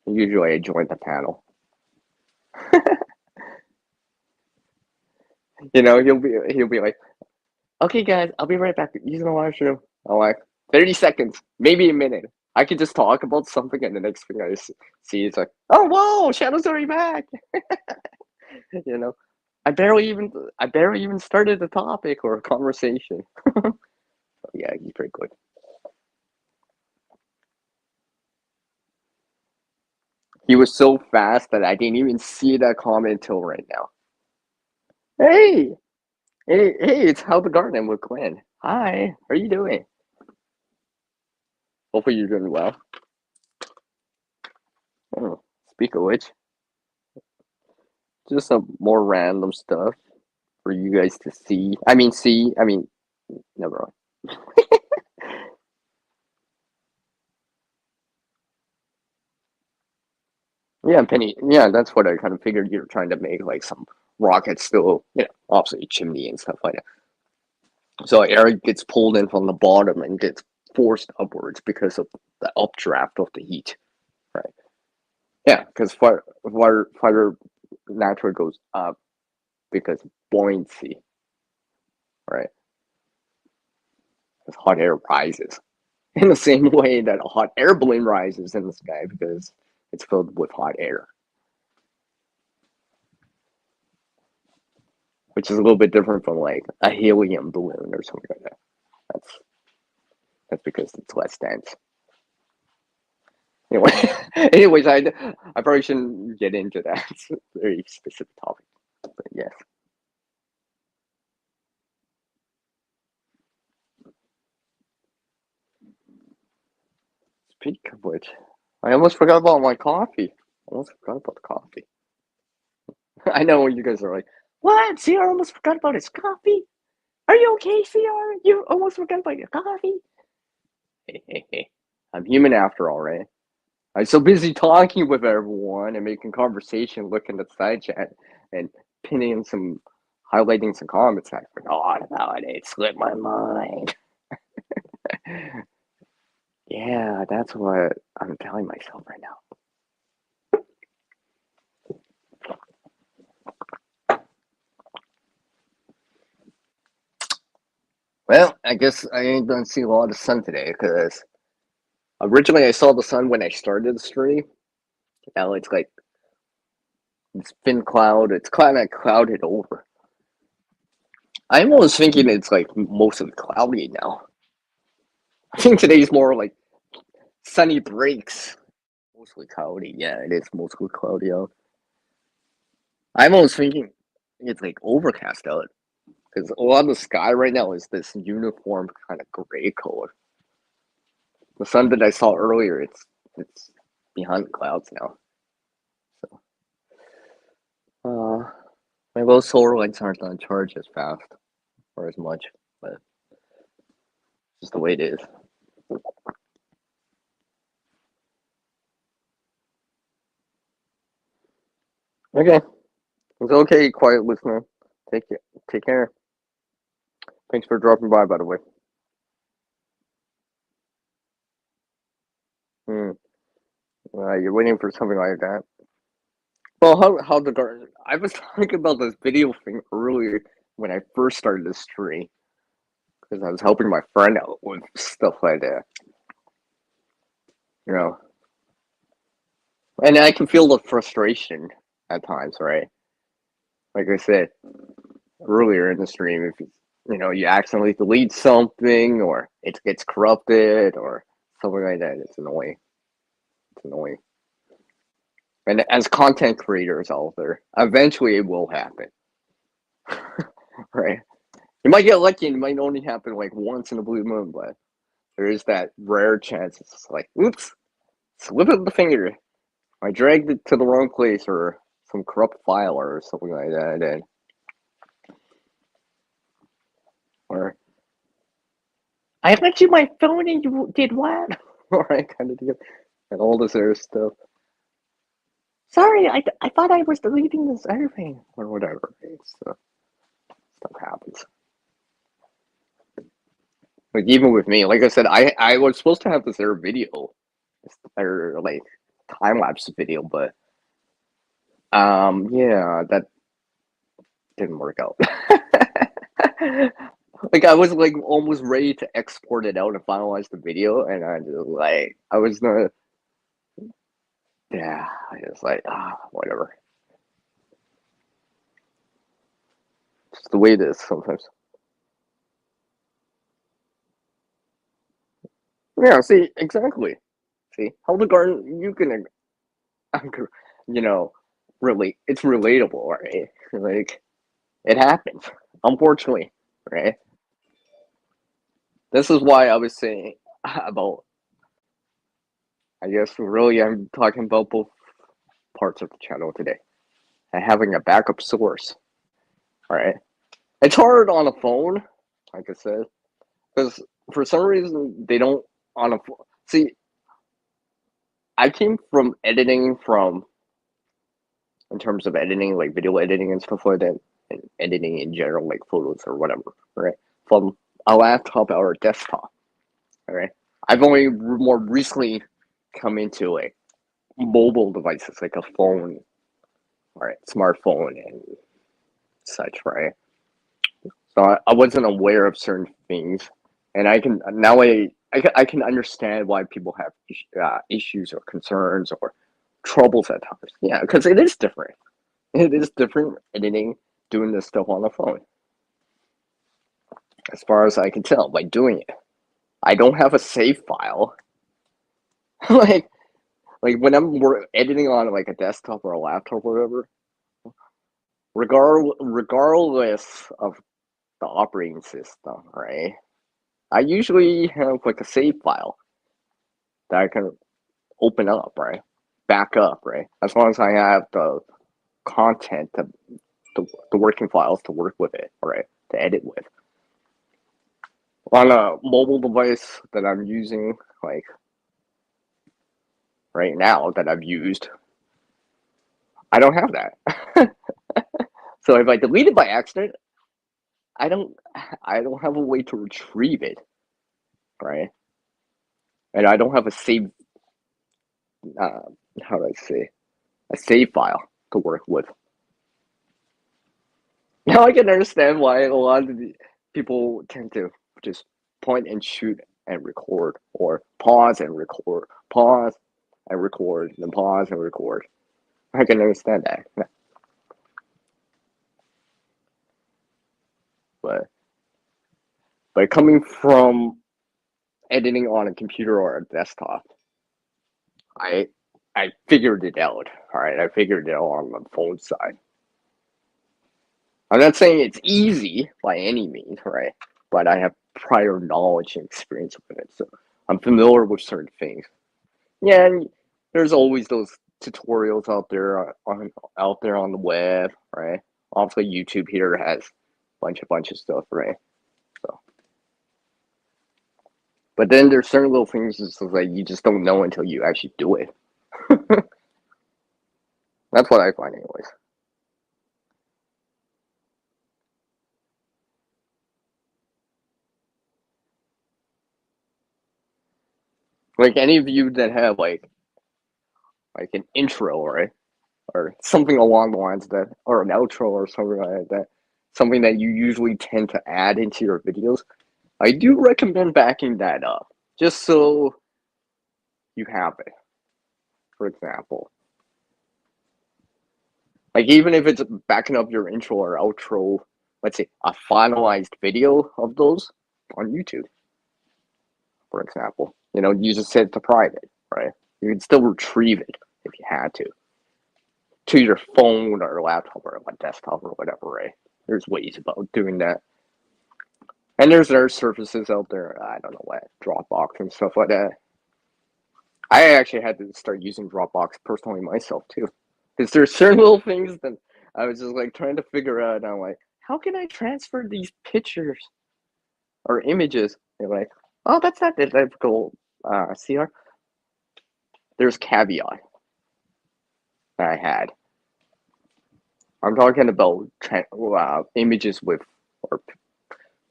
Usually I join the panel. He'll be like, okay guys, I'll be right back. Using the washroom. I'm like, 30 seconds, maybe a minute. I could just talk about something and the next thing I see is like, oh whoa, Shadow's already back. you know. I barely even started a topic or a conversation. Yeah, he's pretty good. He was so fast that I didn't even see that comment until right now. Hey, hey, it's How the Garden with Glenn. Hi, how are you doing? Hopefully you're doing well. Oh, speak of which, just some more random stuff for you guys to see. Never mind. Yeah, Penny. Yeah, that's what I kind of figured you were trying to make, like some rockets still, obviously chimney and stuff like that. So air gets pulled in from the bottom and gets forced upwards because of the updraft of the heat, right? Yeah, because fire naturally goes up because buoyancy, right? Because hot air rises in the same way that a hot air balloon rises in the sky because it's filled with hot air, which is a little bit different from like a helium balloon or something like that. That's that's because it's less dense. Anyway, anyways, I probably shouldn't get into that. It's a very specific topic, but yes. Speak of which, I almost forgot about my coffee. I almost forgot about the coffee. I know you guys are like, what? CR almost forgot about his coffee? Are you okay, CR? You almost forgot about your coffee? Hey, hey, hey. I'm human after all, right? I'm so busy talking with everyone and making conversation, looking at the side chat and pinning some, highlighting some comments. I forgot about it. It slipped my mind. Yeah, that's what I'm telling myself right now. Well, I guess I ain't gonna see a lot of sun today because originally I saw the sun when I started the stream. Now it's like it's thin cloud. It's kind of clouded over. I'm almost thinking it's like mostly cloudy now. I think today's more like sunny breaks. Mostly cloudy. Yeah, it is mostly cloudy out. I'm almost thinking it's like overcast out because a lot of the sky right now is this uniform kind of gray color. The sun that I saw earlier, it's behind the clouds now. So, my low solar lights aren't on charge as fast or as much, but it's just the way it is. Okay, it's okay, quiet listener. Take care. Take care. Thanks for dropping by the way. Hmm. You're waiting for something like that. Well, how the garden? I was talking about this video thing earlier when I first started this tree because I was helping my friend out with stuff like that. You know, and I can feel the frustration at times, right? Like I said earlier in the stream, if you accidentally delete something or it gets corrupted or something like that. It's annoying. It's annoying. And as content creators out there, eventually it will happen, right? You might get lucky and it might only happen like once in a blue moon, but there is that rare chance. It's like, oops, slip of the finger. I dragged it to the wrong place or some corrupt file or something like that, and or I lent you my phone and you did what? Alright, kind of deal. And all this other stuff. Sorry, I thought I was deleting this everything or whatever. So stuff happens. Like even with me, like I said, I was supposed to have this other video, or like time lapse video, but yeah, that didn't work out. Like I was like almost ready to export it out and finalize the video, and I just like I was not. Yeah, I was like whatever. It's the way it is sometimes. Yeah, see exactly. See how the garden you can, you know, really it's relatable, right? Like it happens, unfortunately, right? This is why I was saying about. I guess really I'm talking about both parts of the channel today. And having a backup source, right? It's hard on a phone, like I said, because for some reason they don't on a see. I came from editing from in terms of editing, like video editing and stuff like that, and editing in general, like photos or whatever, right? From a laptop or a desktop, all right? I've only more recently come into like mobile devices, like a phone, all right, smartphone and such, right? So I wasn't aware of certain things, and I can now I can understand why people have issues or concerns or troubles at times. Yeah, because it is different. It is different editing, doing this stuff on the phone. As far as I can tell by doing it, I don't have a save file. like like when I'm editing on like a desktop or a laptop or whatever, regardless of the operating system, right? I usually have like a save file that I can open up, right? Back up, right? As long as I have the content, the working files to work with it, right? To edit with. On a mobile device that I'm using, like right now, that I've used, I don't have that. So if I delete it by accident, I don't, I don't have a way to retrieve it, right? And I don't have a save, uh, how do I say, a save file to work with. Now I can understand why a lot of the people tend to just point and shoot and record, or pause and record, pause and record, then pause and record. I can understand that. But coming from editing on a computer or a desktop, I I figured it out. All right, I figured it out on the phone side. I'm not saying it's easy by any means, right? But I have prior knowledge and experience with it, so I'm familiar with certain things. Yeah, and there's always those tutorials out there on the web, right? Obviously, YouTube here has bunch of stuff, right? So, but then there's certain little things that's like you just don't know until you actually do it. That's what I find, anyways. Like any of you that have like an intro, right, or something along the lines of that, or an outro or something like that, something that you usually tend to add into your videos, I do recommend backing that up, just so you have it. For example, like even if it's backing up your intro or outro, let's say a finalized video of those on YouTube, for example. You just set it to private, right? You can still retrieve it if you had to your phone or laptop or a desktop or whatever, right? There's ways about doing that. And there's other services out there, I don't know what, Dropbox and stuff like that. I actually had to start using Dropbox personally myself too. Because there's certain little things that I was just like trying to figure out, and I'm like, how can I transfer these pictures or images? They're like, oh, that's not the typical CR. There's caveat that I had. I'm talking about images with or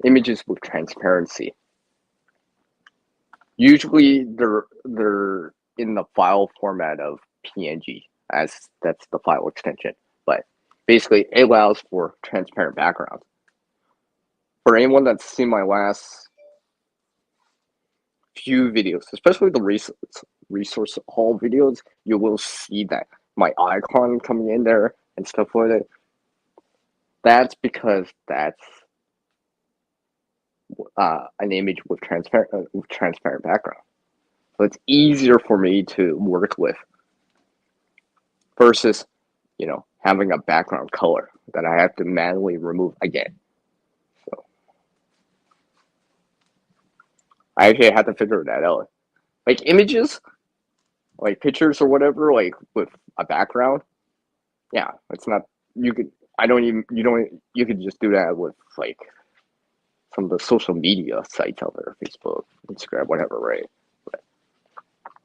images with transparency. Usually they're in the file format of PNG, as that's the file extension. But basically, it allows for transparent backgrounds. For anyone that's seen my last few videos, especially the resource haul videos, you will see that my icon coming in there and stuff like that. That's because that's an image with transparent background. So it's easier for me to work with versus, having a background color that I have to manually remove again. So I actually had to figure that out. Like images, like pictures or whatever, like with a background. Yeah, it's not. You could. I don't even. You don't. You could just do that with like some of the social media sites out there, Facebook, Instagram, whatever, right? But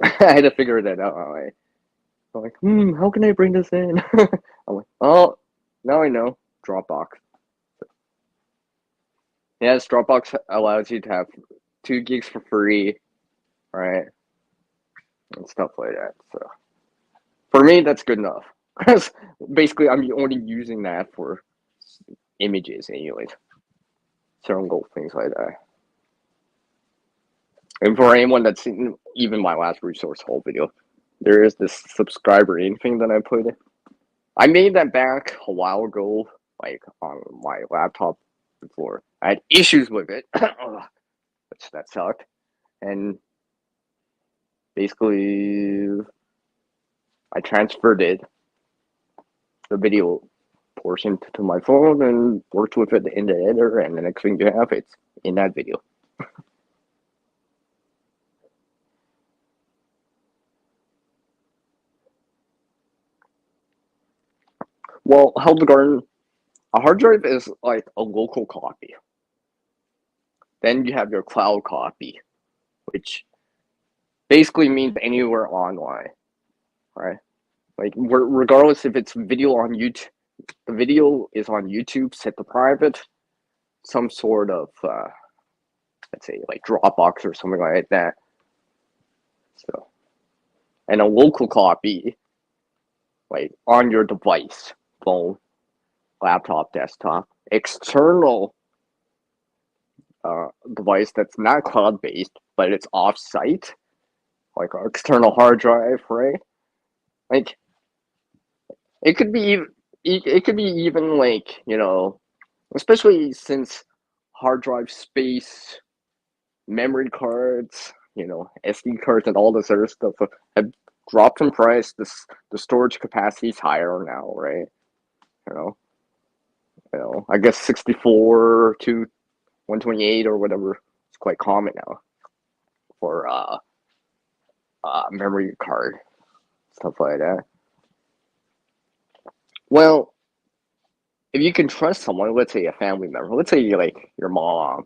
I had to figure that out. I'm like, how can I bring this in? I'm like, oh, now I know. Dropbox. Yes, Dropbox allows you to have 2 gigs for free, right? And stuff like that. So for me, that's good enough. Because basically, I'm only using that for images, anyways. Certain things like that. And for anyone that's seen even my last resource haul video, there is this subscriber in thing that I put in. I made that back a while ago, like on my laptop before. I had issues with it, which that sucked. And basically, I transferred the video portion to my phone and worked with it in the editor, and the next thing you have, it's in that video. Well, Held Garden, a hard drive is like a local copy. Then you have your cloud copy, which basically means anywhere online, right? Like regardless if it's video on YouTube, the video is on YouTube, set to private, some sort of let's say like Dropbox or something like that. So, and a local copy, like on your device, phone, laptop, desktop, external device that's not cloud based, but it's off site, like an external hard drive, right? Like it could be even like especially since hard drive space, memory cards, SD cards, and all this other stuff have dropped in price. The storage capacity is higher now, right? You know, I guess 64 to 128 or whatever is quite common now for memory card stuff like that. Well, if you can trust someone, let's say a family member, let's say like your mom,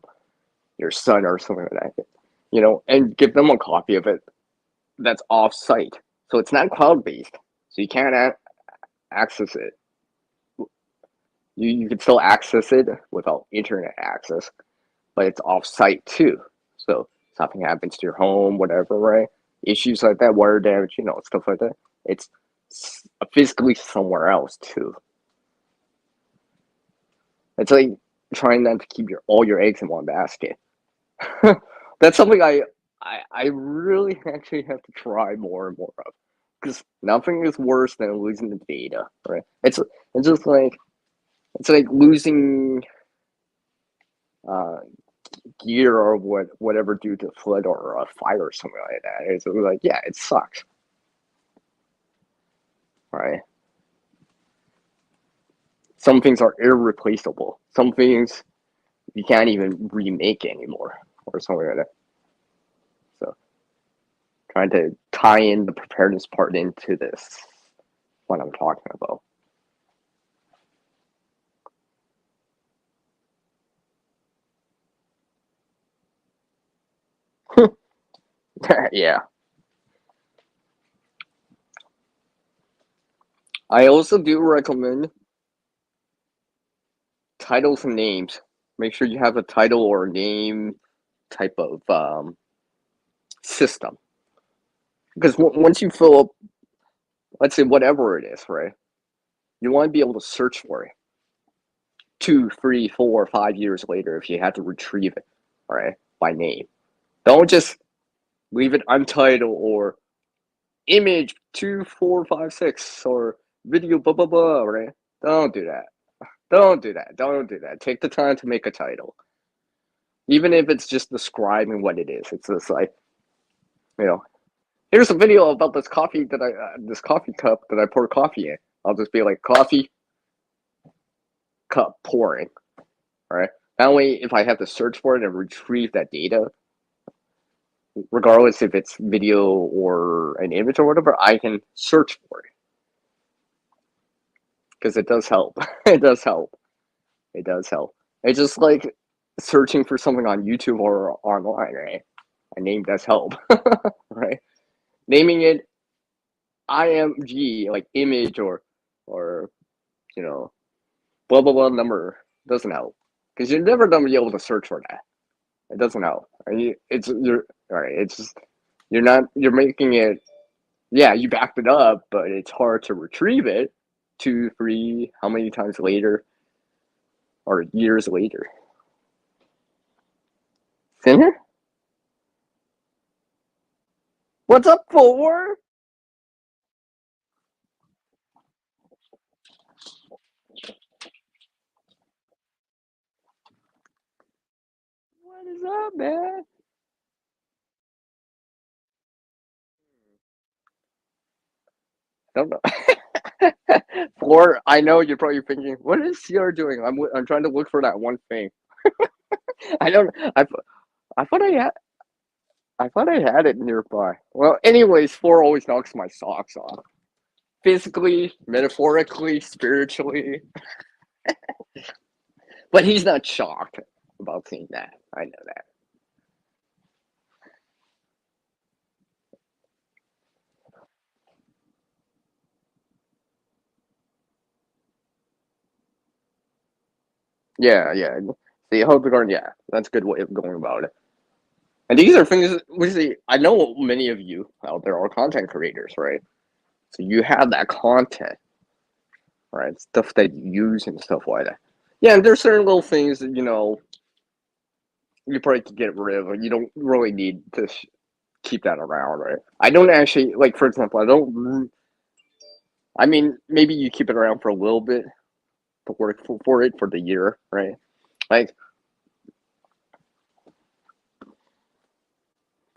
your son, or something like that, and give them a copy of it that's off site. So it's not cloud based. So you can't access it. You can still access it without internet access, but it's off site too. So something happens to your home, whatever, right? Issues like that, water damage, stuff like that. It's physically somewhere else too. It's like trying not to keep all your eggs in one basket. That's something I really actually have to try more and more of, because nothing is worse than losing the data, right? It's like losing gear or whatever due to flood or a fire or something like that. It's like, yeah, it sucks, right? Some things are irreplaceable. Some things you can't even remake anymore or something like that. So trying to tie in the preparedness part into this, what I'm talking about. Yeah. I also do recommend titles and names. Make sure you have a title or name type of system. Because once you fill up, let's say whatever it is, right? You want to be able to search for it 2, 3, 4, 5 years later if you had to retrieve it, right? By name. Don't just leave it untitled or image 2456 or video blah blah blah, right? Don't do that. Don't do that. Don't do that. Take the time to make a title. Even if it's just describing what it is. It's just like, you know, here's a video about this coffee this coffee cup that I pour coffee in. I'll just be like, coffee cup pouring, right? That way, if I have to search for it and retrieve that data, regardless if it's video or an image or whatever, I can search for it. Because it does help. It does help. It does help. It's just like searching for something on YouTube or online, right? A name does help, right? Naming it IMG, like image or you know, blah blah blah number doesn't help because you're never gonna be able to search for that. It doesn't help. You're all right. It's just you're making it. Yeah, you backed it up, but it's hard to retrieve it. 2, 3, how many times later or years later? Sinner, what's up, for? What is up, man? I don't know. For I know you're probably thinking, what is CR doing? I'm trying to look for that one thing. I don't. I thought I thought I had it nearby. Well, anyways, Four always knocks my socks off. Physically, metaphorically, spiritually. But he's not shocked about seeing that. I know that. Yeah, yeah. See, hold the guard. Yeah, that's a good way of going about it. And these are things we see. I know many of you out there are content creators, right? So you have that content, right? Stuff that you use and stuff like that. Yeah, and there's certain little things that you probably could get rid of. You don't really need to keep that around, right? I don't actually like, for example, I don't. I mean, maybe you keep it around for a little bit to work for it for the year, right? Like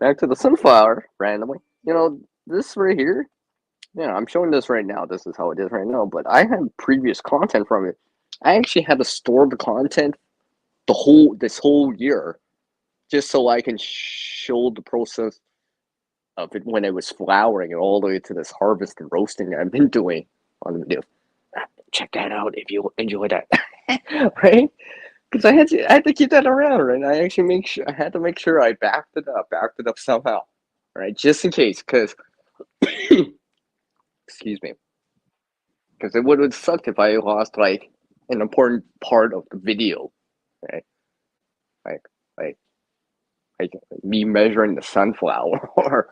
back to the sunflower randomly. This right here. Yeah, I'm showing this right now. This is how it is right now. But I had previous content from it. I actually had to store the content this whole year just so I can show the process of it when it was flowering and all the way to this harvest and roasting that I've been doing on the video. Check that out if you enjoy that, right? Because I had to keep that around, right? I had to make sure I backed it up somehow, right? Just in case, because excuse me, because it would have sucked if I lost like an important part of the video, right? Like like like me measuring the sunflower or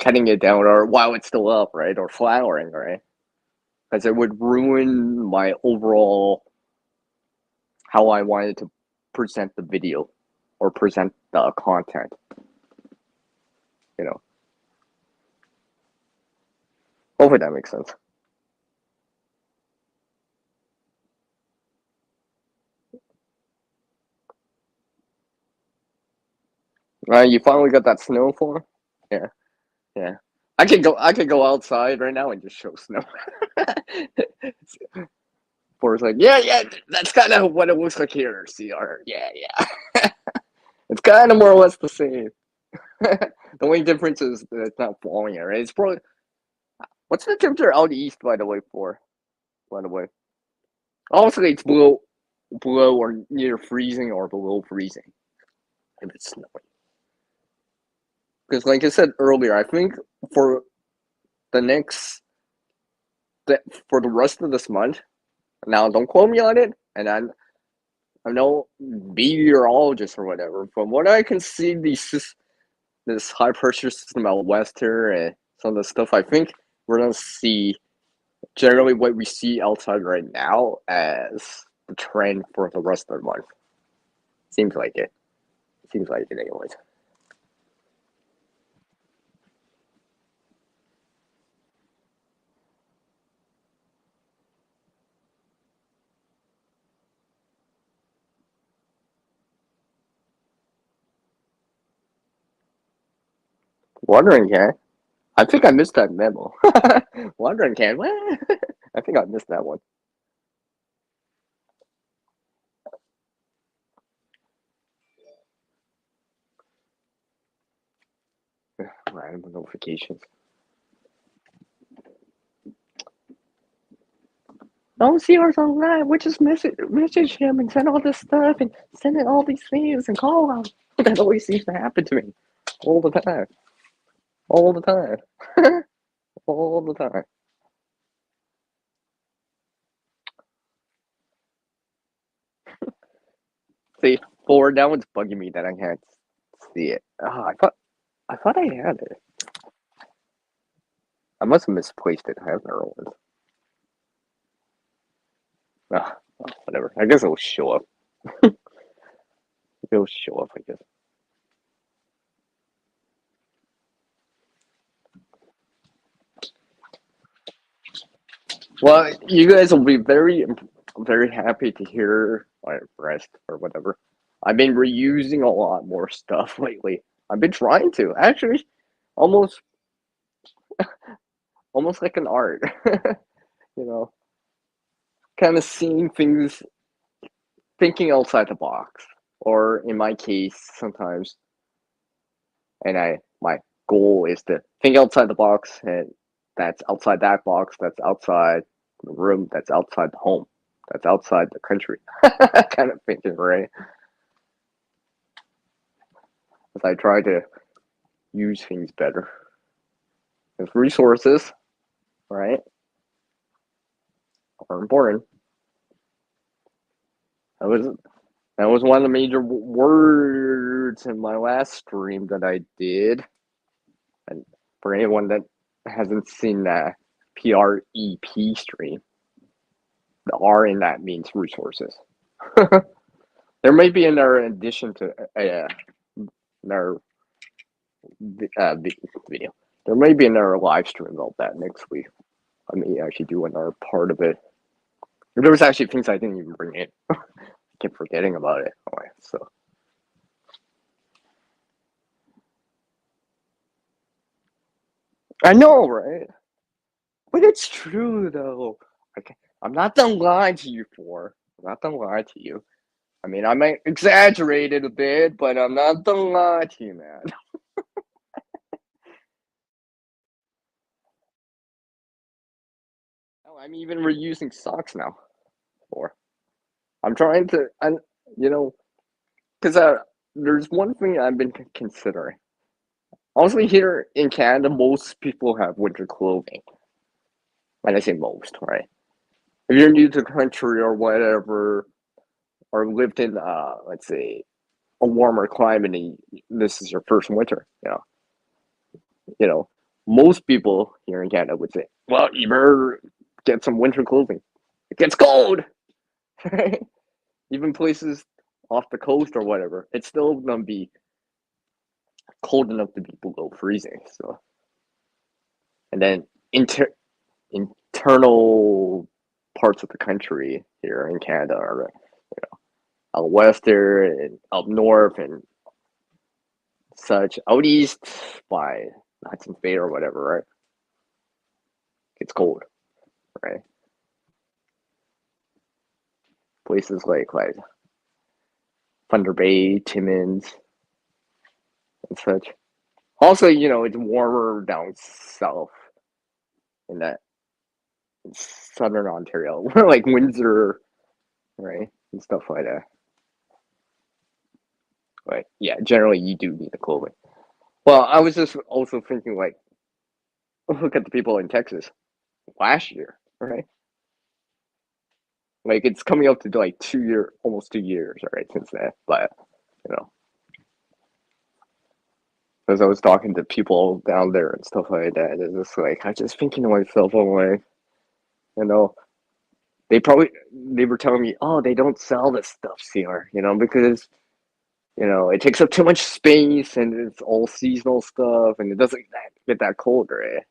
cutting it down or while it's still up, right? Or flowering, right? Because it would ruin my overall how I wanted to present the video or present the content, you know. Hopefully that makes sense. You finally got that snowfall? Yeah, yeah. I could go outside right now and just show snow. Forrest's like, yeah, yeah, that's kind of what it looks like here, CR. Yeah, yeah. It's kind of more or less the same. The only difference is that it's not falling here. It's probably what's the temperature out east, by the way, for by the way. Obviously, it's below or near freezing or below freezing if it's snowing. Because, like I said earlier, I think for the next for the rest of this month. Now, don't quote me on it, and I'm no meteorologist or whatever. From what I can see, this high pressure system out west here and some of the stuff, I think we're gonna see generally what we see outside right now as the trend for the rest of the month. Seems like it. Seems like it, anyways. Wondering can. I think I missed that memo. Wondering can. What? I think I missed that one. Random notifications. Oh, CR's online. We just message him and send all this stuff and send in all these things and call him. That always seems to happen to me all the time. All the time. All the time. See, forward that one's bugging me that I can't see it. Oh, I thought I had it. I must have misplaced it. I have another one. Whatever. I guess it'll show up. It'll show up, I guess. Well, you guys will be very happy to hear my rest or whatever. I've been reusing a lot more stuff lately. I've been trying to actually, almost almost like an art. You know, kind of seeing things, thinking outside the box, or in my case, sometimes, and my goal is to think outside the box, and that's outside that box, that's outside the room, that's outside the home, that's outside the country, kind of thinking, right? As I try to use things better. Because resources, right, are important. That was that was one of the major words in my last stream that I did. And for anyone that hasn't seen that PREP stream, the R in that means resources. There may be another addition to another video. There may be another live stream about that next week. I may actually do another part of it. There was actually things I didn't even bring in. I kept forgetting about it. Anyway, so I know, right? But it's true though. Okay, I'm not gonna lie to you for. I'm not gonna lie to you. I mean, I might exaggerate it a bit, but I'm not gonna lie to you, man. Oh, I'm even reusing socks now. For I'm trying to, and you know, because there's one thing I've been considering. Honestly, here in Canada, most people have winter clothing. When I say most, right? If you're new to the country or whatever, or lived in, let's say, a warmer climate, and this is your first winter, you know, most people here in Canada would say, "Well, you better get some winter clothing. It gets cold." Right? Even places off the coast or whatever, it's still gonna be cold enough to be below freezing. So, and then internal parts of the country here in Canada are, out west there and up north and such. Out east by Hudson's Bay or whatever, right? It's cold, right? Places like Thunder Bay, Timmins, and such. Also, it's warmer down south in that in southern Ontario, like Windsor, right, and stuff like that. But yeah, generally you do need the clothing. Well, I was just also thinking, like, look at the people in Texas last year, right? Like it's coming up to like almost 2 years, right, since then. But you know, as I was talking to people down there and stuff like that, it's just like I just thinking to myself, I'm like, you know, they were telling me, oh, they don't sell this stuff here, because it takes up too much space and it's all seasonal stuff and it doesn't get that cold, right?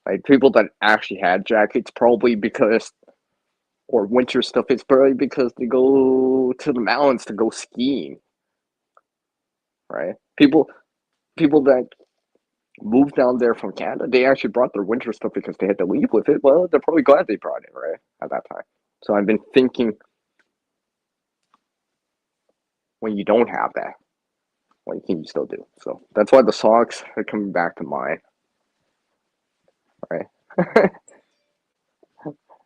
Like people that actually had jackets probably because or winter stuff, it's probably because they go to the mountains to go skiing, right? People that moved down there from Canada, they actually brought their winter stuff because they had to leave with it. Well, they're probably glad they brought it, right? At that time. So I've been thinking, when you don't have that, what can you still do? So that's why the socks are coming back to mind, right?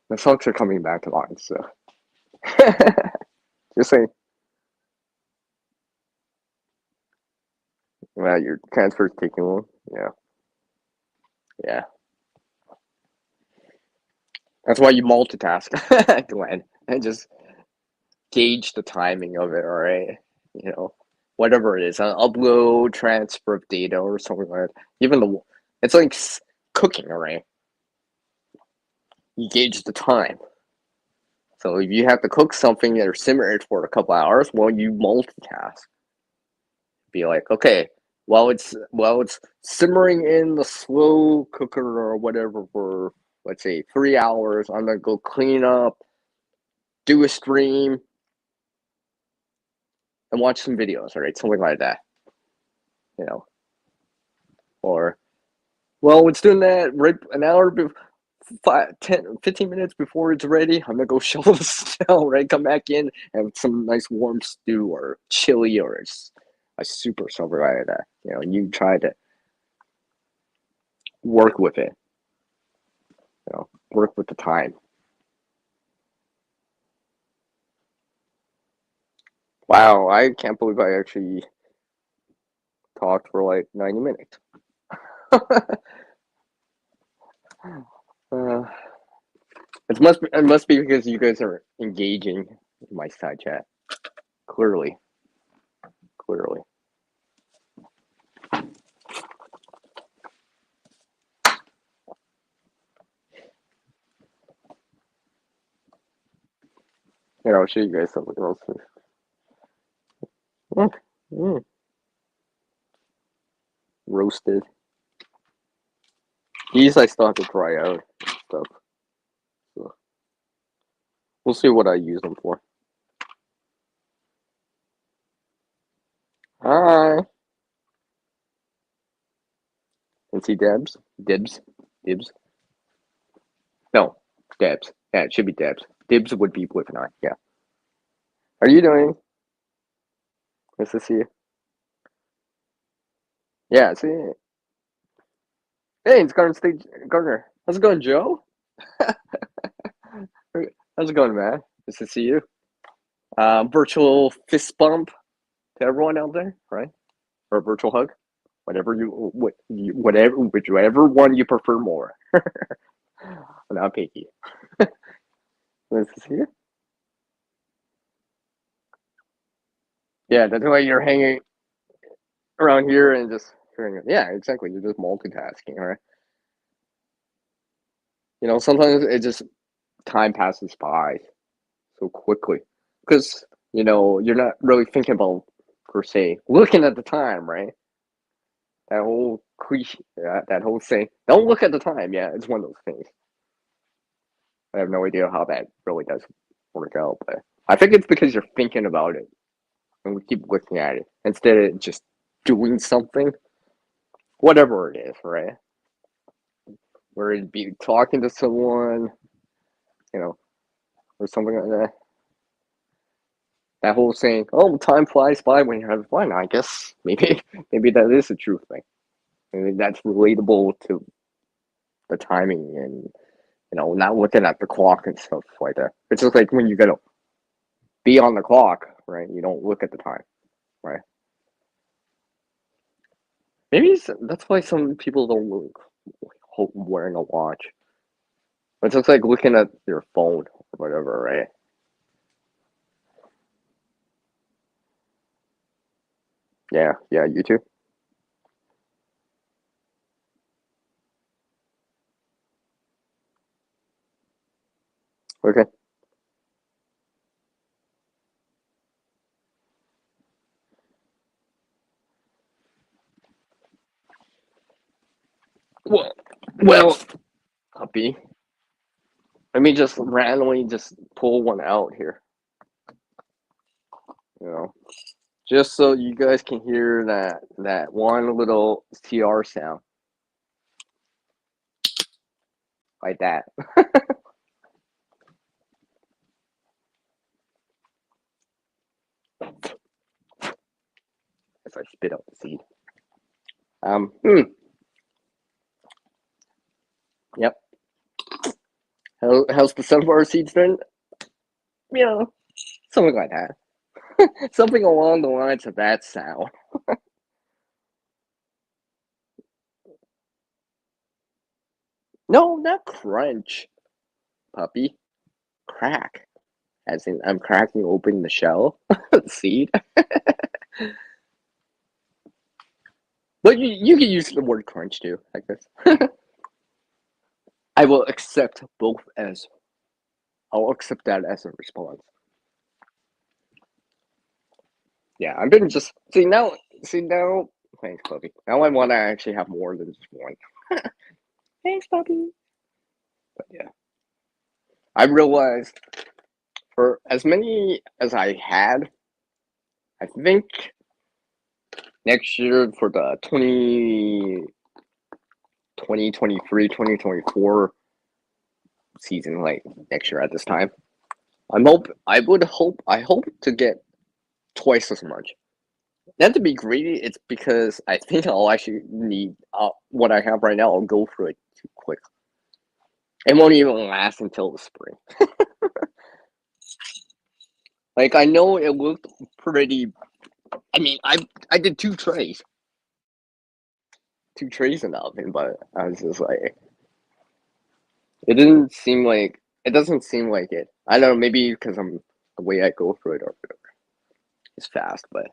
The socks are coming back to mind, so just saying. Well, your transfer's taking long. Yeah, yeah. That's why you multitask, Glenn, and just gauge the timing of it. All right, whatever it is, an upload, transfer of data, or something like that. Even it's like cooking. All right, you gauge the time. So if you have to cook something or simmer it for a couple hours, well, you multitask. Be like, okay, while it's simmering in the slow cooker or whatever for, let's say, 3 hours, I'm gonna go clean up, do a stream, and watch some videos, all right, something like that, you know. Or, well, it's doing that right an hour, 10, 15 minutes before it's ready. I'm gonna go shovel the snow, right? Come back in and have some nice warm stew or chili or a soup or something like that. You try to work with it, work with the time. Wow, I can't believe I actually talked for like 90 minutes. uh, it must be because you guys are engaging in my side chat. Clearly, clearly. Here, I'll show you guys something else. Mm, mm, roasted. These I still have to try out and stuff. So we'll see what I use them for. Hi. And see Debs? Dibs? No, Debs. Yeah, it should be Debs. Dibs would be with an I. Yeah. How are you doing? Nice to see you. Yeah, see. Hey, it's Garden State Gardner. How's it going, Joe? How's it going, man? Nice to see you. Virtual fist bump to everyone out there, right? Or a virtual hug, whichever one you prefer more. I'm not picky. Nice to see you. Yeah, that's why you're hanging around here and just hearing it. Yeah, exactly. You're just multitasking, right? Sometimes it just time passes by so quickly because you're not really thinking about per se looking at the time, right? That whole cliche, that whole saying, "Don't look at the time." Yeah, it's one of those things. I have no idea how that really does work out, but I think it's because you're thinking about it and we keep looking at it instead of just doing something, whatever it is, right? Where it'd be talking to someone, you know, or something like that. That whole saying, "Oh, time flies by when you're having fun." I guess maybe that is a true thing. Maybe that's relatable to the timing and not looking at the clock and stuff like that. It's just like when you gotta be on the clock, right? You don't look at the time, right? Maybe that's why some people don't look wearing a watch. It's just like looking at your phone or whatever, right? Yeah, yeah, you too. Okay. Well, well, puppy. Let me just randomly just pull one out here. You know, just so you guys can hear that one little CR sound like that. As I spit out the seed. Um. Hmm. Yep. How's the sunflower seeds been? You know, something like that. Something along the lines of that sound. No, not crunch, puppy. Crack. As in, I'm cracking open the shell, seed. But you can use the word crunch too, I guess. I will accept both as I'll accept that as a response. Yeah, I've been just see now. Thanks, puppy. Now I want to actually have more than just one. Thanks, puppy. But yeah, I realized for as many as I had, I think next year for the 2023 2024 season, like next year at this time, I hope to get twice as much. Not to be greedy, it's because I think I'll actually need what I have right now. I'll go through it too quick. It won't even last until the spring. Like I know it looked pretty. I mean, I did two trays in the oven, but I was just like, it doesn't seem like it. I don't know, maybe because the way I go through it or whatever is fast, but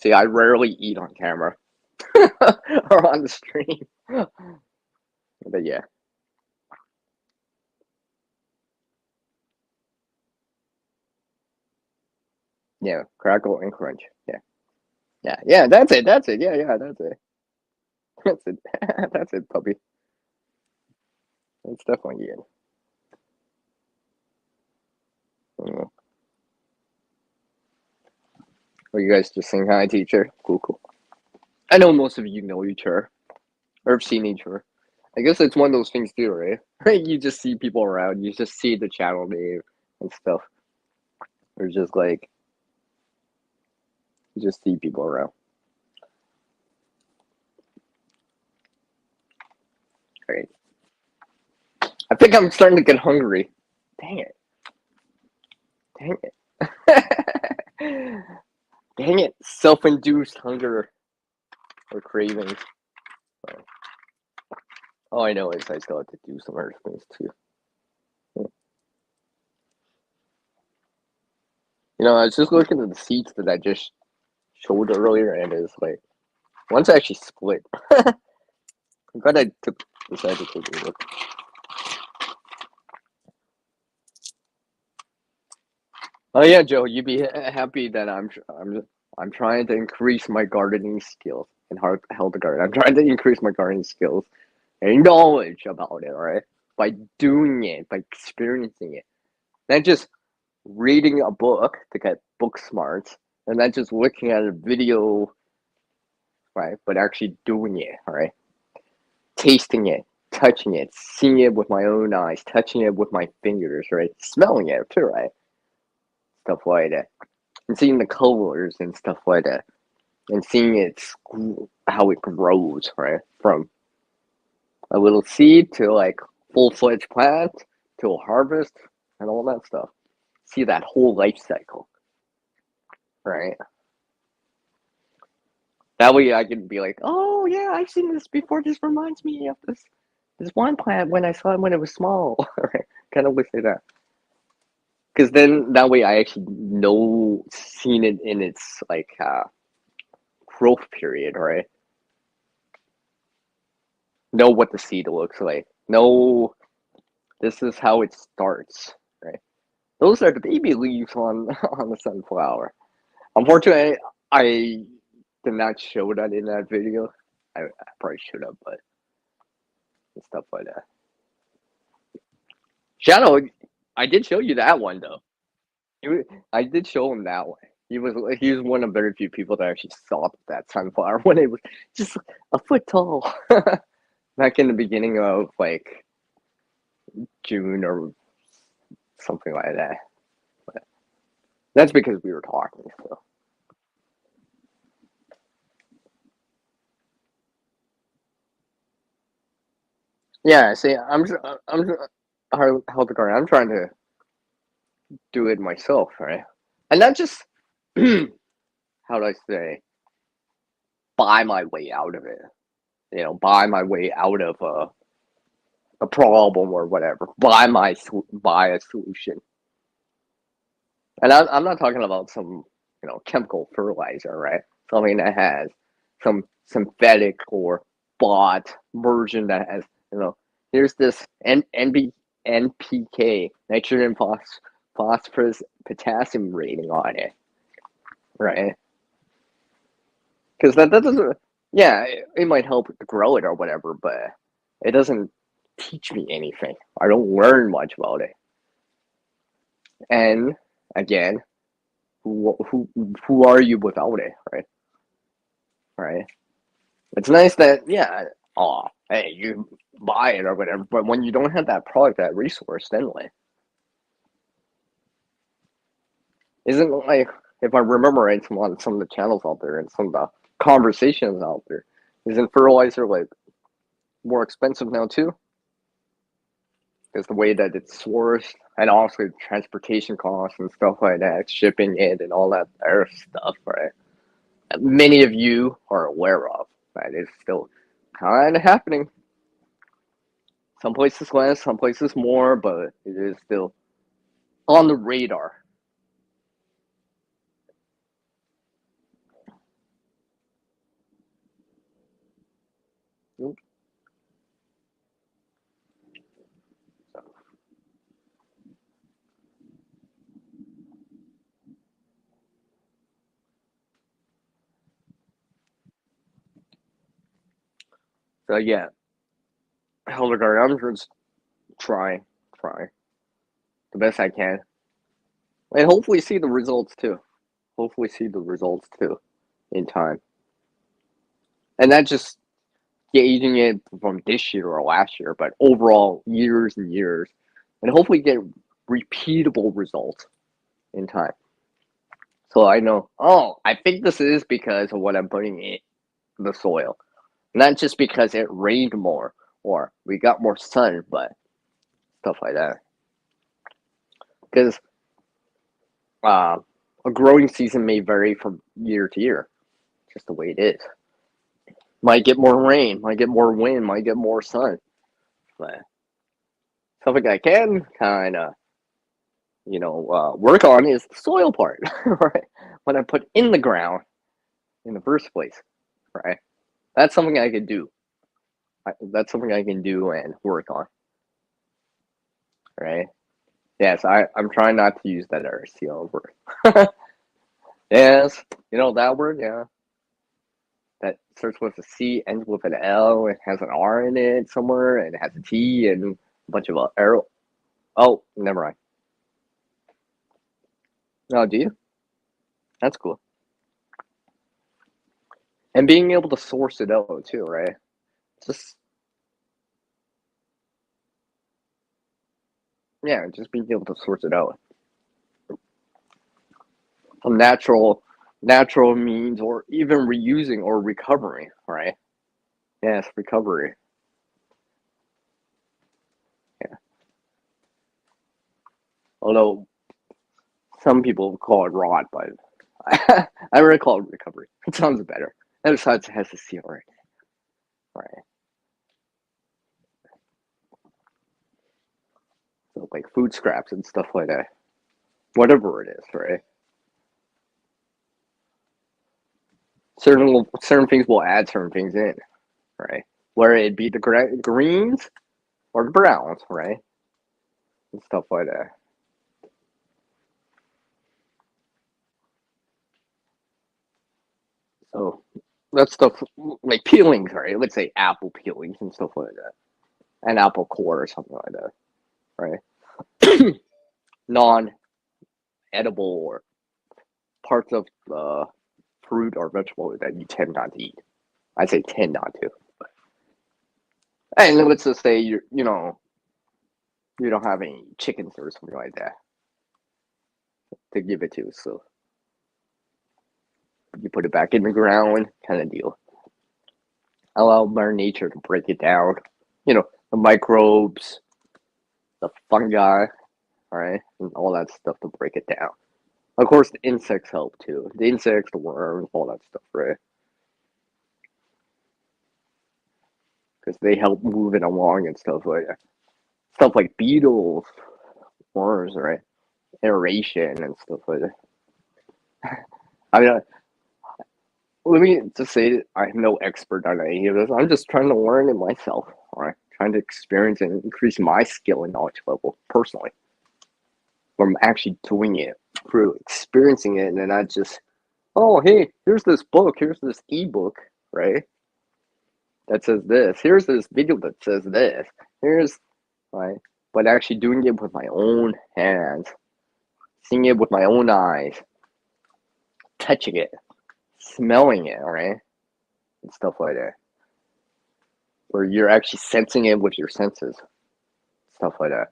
see, I rarely eat on camera or on the stream. But yeah, yeah, crackle and crunch. Yeah, yeah, yeah. That's it. That's it. Yeah, yeah. That's it. That's it. That's it, puppy. That's definitely it. Mm. Are you guys just saying hi to each other? Cool, cool. I know most of you know each other or have seen each other. I guess it's one of those things too, right? You just see people around. You just see the channel name and stuff. Or just like you just see people around. Right. I think I'm starting to get hungry. Dang it. Dang it. Dang it. Self-induced hunger or cravings. So, all I know is I still have to do some other things too. I was just looking at the seats that I just showed earlier, and it's like one's actually split. I'm glad I decided to take a look. Oh yeah, Joe, you'd be happy that I'm trying to increase my gardening skills. in health garden. I'm trying to increase my gardening skills and knowledge about it, right? By doing it, by experiencing it. Not just reading a book to get book smarts, and not just looking at a video, right? But actually doing it, right? Tasting it, touching it, seeing it with my own eyes, touching it with my fingers, right? Smelling it too, right? Stuff like that. And seeing the colors and stuff like that. And seeing how it grows, right? From a little seed to like full-fledged plant to a harvest and all that stuff. See that whole life cycle, right? That way I can be like, oh yeah, I've seen this before. This reminds me of this one plant when I saw it when it was small. Right? Kind of wish like that. Because then that way I actually know, seen it in its like growth period, right? Know what the seed looks like. Know this is how it starts, right? Those are the baby leaves on on the sunflower. Unfortunately, I did not show that in that video. I probably should have, but stuff like that. Shadow, I did show you that one though. I did show him that one. He was one of very few people that actually saw that sunflower when it was just a foot tall. Back in the beginning of like June or something like that. But that's because we were talking. So. Yeah, see, how the garden. I'm trying to do it myself, right? And not just how do I say, buy my way out of it. Buy my way out of a problem or whatever. Buy a solution. And I'm not talking about some chemical fertilizer, right? Something that has some synthetic or bought version that has here's this NPK, nitrogen, phosphorus, potassium rating on it, right? Because that doesn't, yeah, it might help to grow it or whatever, but it doesn't teach me anything. I don't learn much about it. And again, who are you without it, right? Right. It's nice that hey, you buy it or whatever, but when you don't have that product, that resource, then what? Isn't it like, if I remember right, some of the channels out there and some of the conversations out there, isn't fertilizer like more expensive now too? Because the way that it's sourced and also transportation costs and stuff like that, shipping it and all that other stuff, right? That many of you are aware of. That is still kind of happening. Some places less, some places more, but it is still on the radar. So yeah, Hildegard, I'm just try the best I can, and hopefully see the results too. Hopefully see the results too, in time, and not just gauging it from this year or last year, but overall years and years, and hopefully get repeatable results in time. So I know, oh, I think this is because of what I'm putting in the soil, not just because it rained more or we got more sun, but stuff like that. Because uh, a growing season may vary from year to year, just the way it is. Might get more rain, might get more wind, might get more sun, but something I can kind of work on is the soil part, right? What I put in the ground in the first place, right? That's something I could do. That's something I can do and work on, right? Yes, I'm trying not to use that RCO word. Yes, that word, yeah. that starts with a C, ends with an L, and has an R in it somewhere, and it has a T and a bunch of arrow. Oh, never mind. Oh, do you? That's cool. And being able to source it out too, right? Just yeah, just being able to source it out. Some natural means, or even reusing or recovering, right? Yes, recovery. Yeah. Although some people call it rot, but I really call it recovery. It sounds better. And besides, it has a C right, right? So like food scraps and stuff like that, whatever it is, right? Certain things will add certain things in, right? Where it be the greens or the browns, right? And stuff like that. So that stuff like peelings, right? Let's say apple peelings and stuff like that, an apple core or something like that, right? Non-edible or parts of the fruit or vegetable that you tend not to eat. I say tend not to. And let's just say you don't have any chickens or something like that to give it to, so you put it back in the ground, kind of deal. Allow Mother Nature to break it down. The microbes, the fungi, right, and all that stuff to break it down. Of course, the insects help too. The insects, the worms, all that stuff, right? Because they help move it along and stuff like that. Stuff like beetles, worms, right? Aeration and stuff like that. I mean, let me just say I'm no expert on any of this. I'm just trying to learn it myself, all right? Trying to experience and increase my skill and knowledge level personally from actually doing it, through experiencing it, and then not just, oh, hey, here's this book, here's this ebook, right? That says this. Here's this video that says this. Here's, right? But actually doing it with my own hands, seeing it with my own eyes, touching it, smelling it, right? And stuff like that. Where you're actually sensing it with your senses, stuff like that.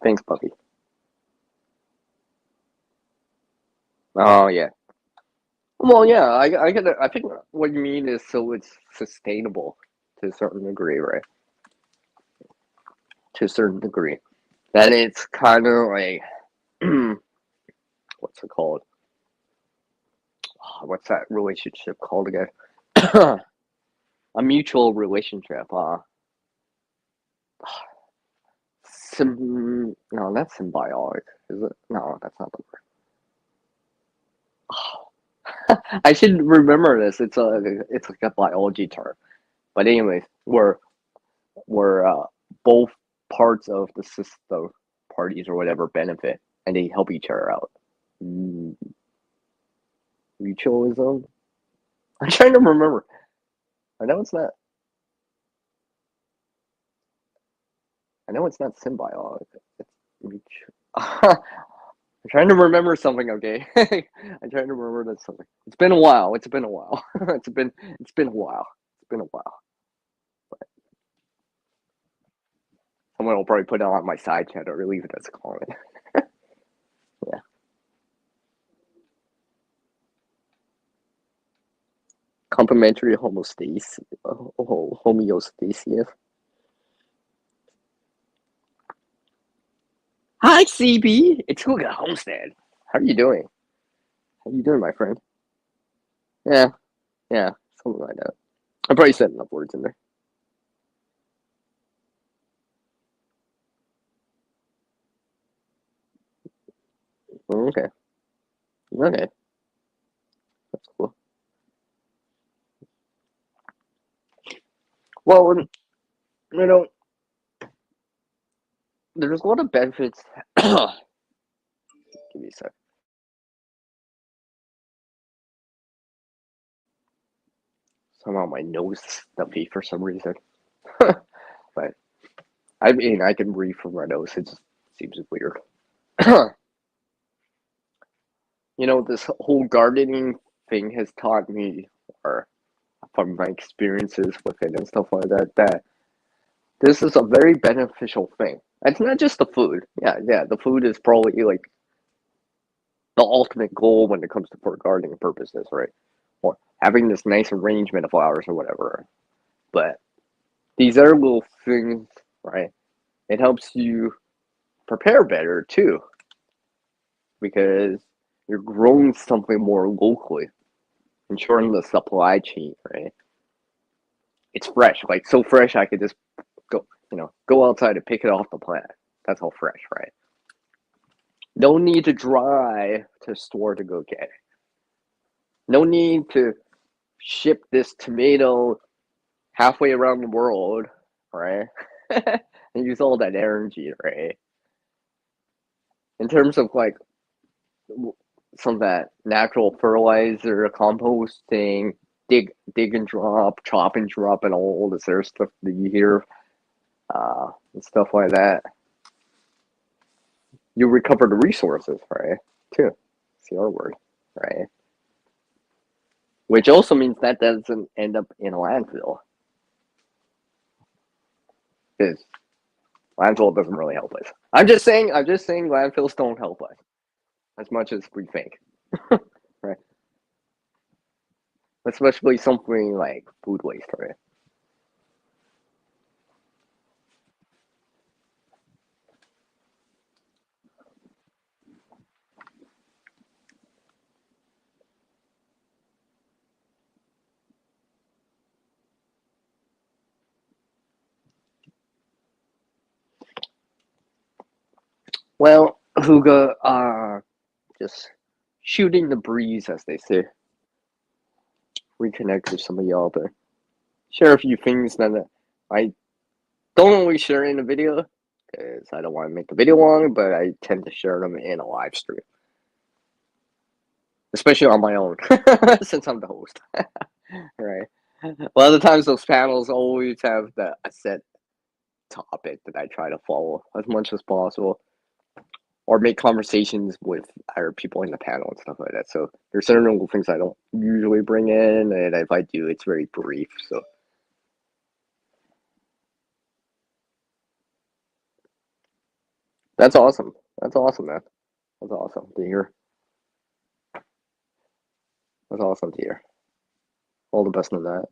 Thanks, puppy. Oh yeah. Well, yeah. I think what you mean is so it's sustainable to a certain degree, right? To a certain degree, that it's kind of like what's it called? What's that relationship called again? A mutual relationship. No, that's symbiotic, is it? No, that's not the word. I should remember this. It's like a biology term. But anyways, where both parts of the system, parties or whatever, benefit and they help each other out. Mm, Mutualism. I'm trying to remember. I know it's not. I know it's not symbiotic. It's mutual. I'm trying to remember something. Okay, I'm trying to remember that something. It's been a while. It's been a while. It's been a while. It's been a while. Someone will probably put it on my side chat or leave it as a comment. Yeah. Complementary homeostasis. Homeostasis. Hi, CB. It's Huga Homestead. How are you doing? How you doing, my friend? Yeah, yeah, something like that. I probably said enough words in there. Okay, okay, that's cool. Well, you know, there's a lot of benefits. Give me a sec. Somehow my nose is stuffy for some reason. But I mean, I can breathe from my nose. It just seems weird. This whole gardening thing has taught me, or from my experiences with it and stuff like that, that this is a very beneficial thing. It's not just the food. Yeah, the food is probably like the ultimate goal when it comes to for gardening purposes, right? Or having this nice arrangement of flowers or whatever. But these other little things, right? It helps you prepare better too, because you're growing something more locally, ensuring the supply chain, right? It's fresh, like so fresh I could just go outside and pick it off the plant. That's how fresh, right? No need to drive to the store to go get it. No need to ship this tomato halfway around the world, right? And use all that energy, right? In terms of like some of that natural fertilizer, composting, dig and drop, chop and drop, and all this other stuff that you hear, and stuff like that. You recover the resources, right? Too. It's the R word, right? Which also means that doesn't end up in a landfill. Because landfill doesn't really help us. I'm just saying landfills don't help us as much as we think. Right? Especially something like food waste, right? Well, Huga, just shooting the breeze, as they say. Reconnect with somebody out there. Share a few things that I don't always share in a video, because I don't want to make the video long, but I tend to share them in a live stream. Especially on my own, since I'm the host. Right. A lot of the times those panels always have a set topic that I try to follow as much as possible, or make conversations with other people in the panel and stuff like that. So there's certain little things I don't usually bring in, and if I do, it's very brief. So that's awesome. That's awesome, man. That's awesome to hear. That's awesome to hear. All the best on that.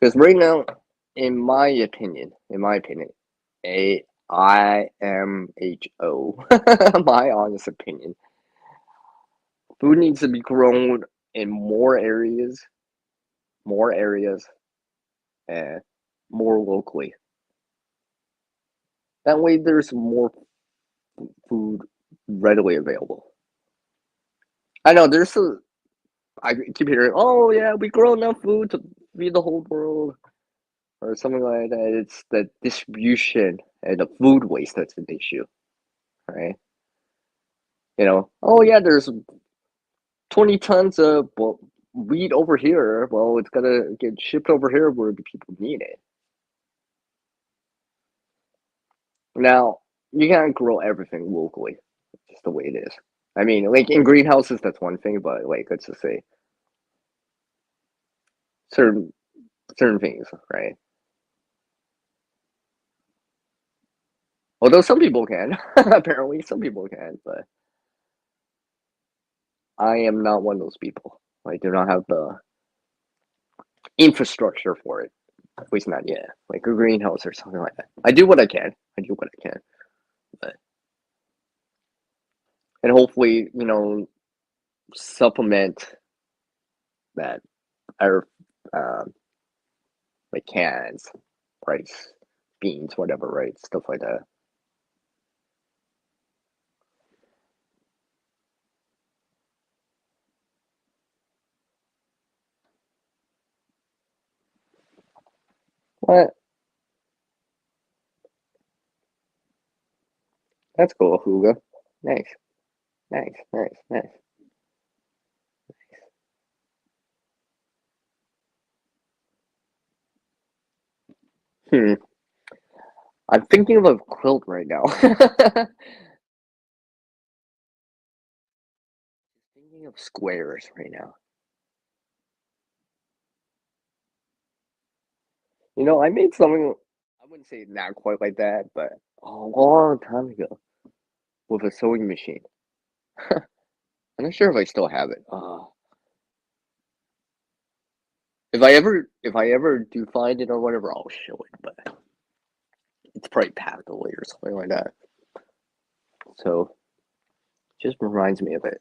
Because right now, in my opinion, AIMHO, my honest opinion, food needs to be grown in more areas, and more locally. That way, there's more food readily available. I know I keep hearing, oh yeah, we grow enough food to feed the whole world, or something like that. It's the distribution and the food waste that's an issue, right? Oh yeah, there's 20 tons of wheat over here. Well, it's gotta get shipped over here where the people need it. Now, you can't grow everything locally. It's just the way it is. I mean, like in greenhouses, that's one thing, but like let's just say certain certain things, right? Although some people can, apparently some people can, but I am not one of those people. I do not have the infrastructure for it. At least not yet. Like a greenhouse or something like that. I do what I can. I do what I can. But and hopefully, supplement that our like cans, rice, beans, whatever, right? Stuff like that. What? That's cool, Huga. Nice, nice, nice, nice. Hmm. I'm thinking of a quilt right now. Thinking of squares right now. I made something. I wouldn't say not quite like that, but a long time ago with a sewing machine. I'm not sure if I still have it. If I ever do find it or whatever, I'll show it. But it's probably packed away or something like that. So just reminds me of it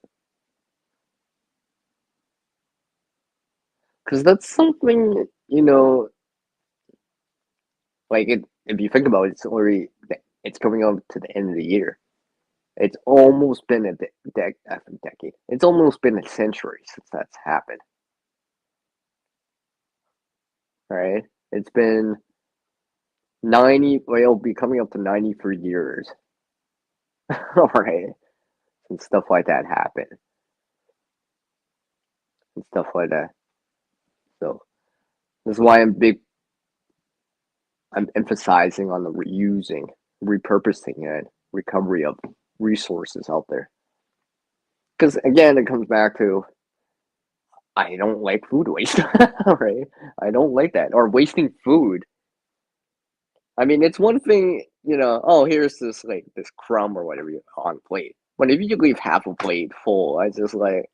because that's something like it. If you think about it, it's coming up to the end of the year. It's almost been a decade. It's almost been a century since that's happened. Right? It's been 90. Well, it'll be coming up to 93 years. All right, and stuff like that happened, and stuff like that. So this is why I'm emphasizing on the reusing, repurposing, and recovery of resources out there. Because again, it comes back to I don't like food waste, right? I don't like that or wasting food. I mean, it's one thing, oh, here's this crumb or whatever on plate. But if you leave half a plate full, I just like,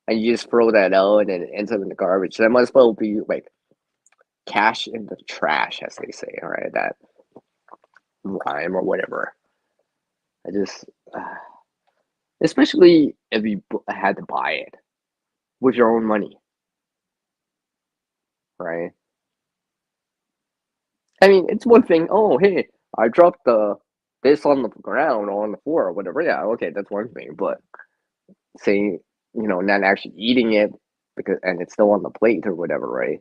and you just throw that out and it ends up in the garbage. That might as well be like cash in the trash, as they say, all right? That rhyme or whatever. I just, especially if you had to buy it with your own money, right? I mean, it's one thing. Oh, hey, I dropped this on the ground or on the floor or whatever. Yeah, okay, that's one thing. But saying, not actually eating it and it's still on the plate or whatever, right?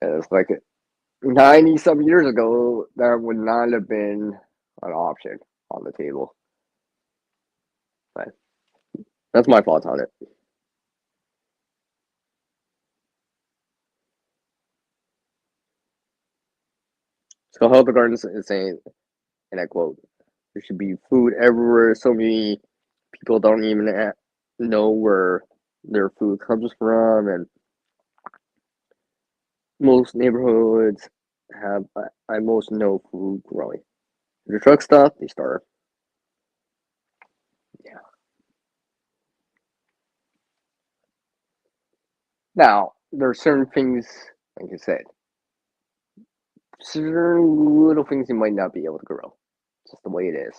It's like 90 some years ago, that would not have been an option on the table. But that's my thoughts on it. So Hildegard is saying, and I quote, there should be food everywhere. So many people don't even know where their food comes from, and most neighborhoods have almost no food growing. If the truck stop, they starve. Yeah. Now there are certain things, like I said, certain little things you might not be able to grow. Just the way it is.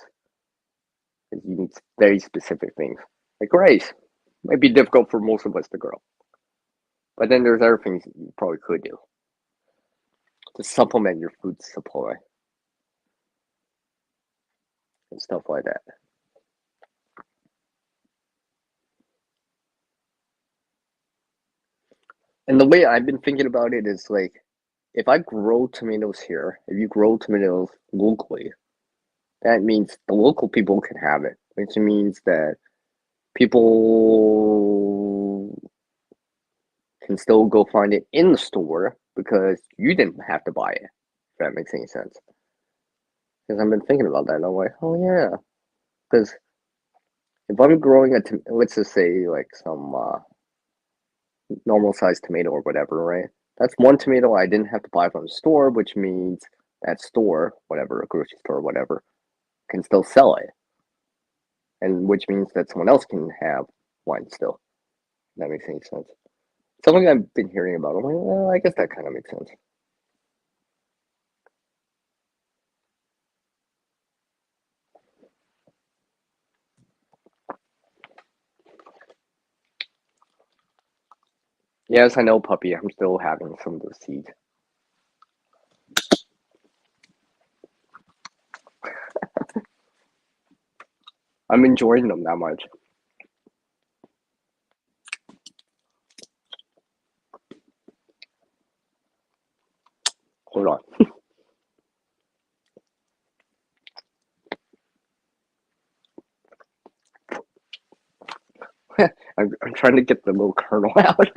Because you need very specific things. Like rice. Might be difficult for most of us to grow. But then there's other things that you probably could do to supplement your food supply and stuff like that. And the way I've been thinking about it is like, if I grow tomatoes here, if you grow tomatoes locally, that means the local people can have it, which means that people can still go find it in the store because you didn't have to buy it, if that makes any sense. Because I've been thinking about that, and I'm like, oh yeah. Because if I'm growing let's just say like some normal sized tomato or whatever, right? That's one tomato I didn't have to buy from the store, which means that store, whatever, a grocery store, whatever, can still sell it, and which means that someone else can have one still. That makes any sense. Something I've been hearing about. I'm like, well, I guess that kind of makes sense. Yes, I know, puppy. I'm still having some of those seeds. I'm enjoying them that much. Hold on. I'm trying to get the little kernel out.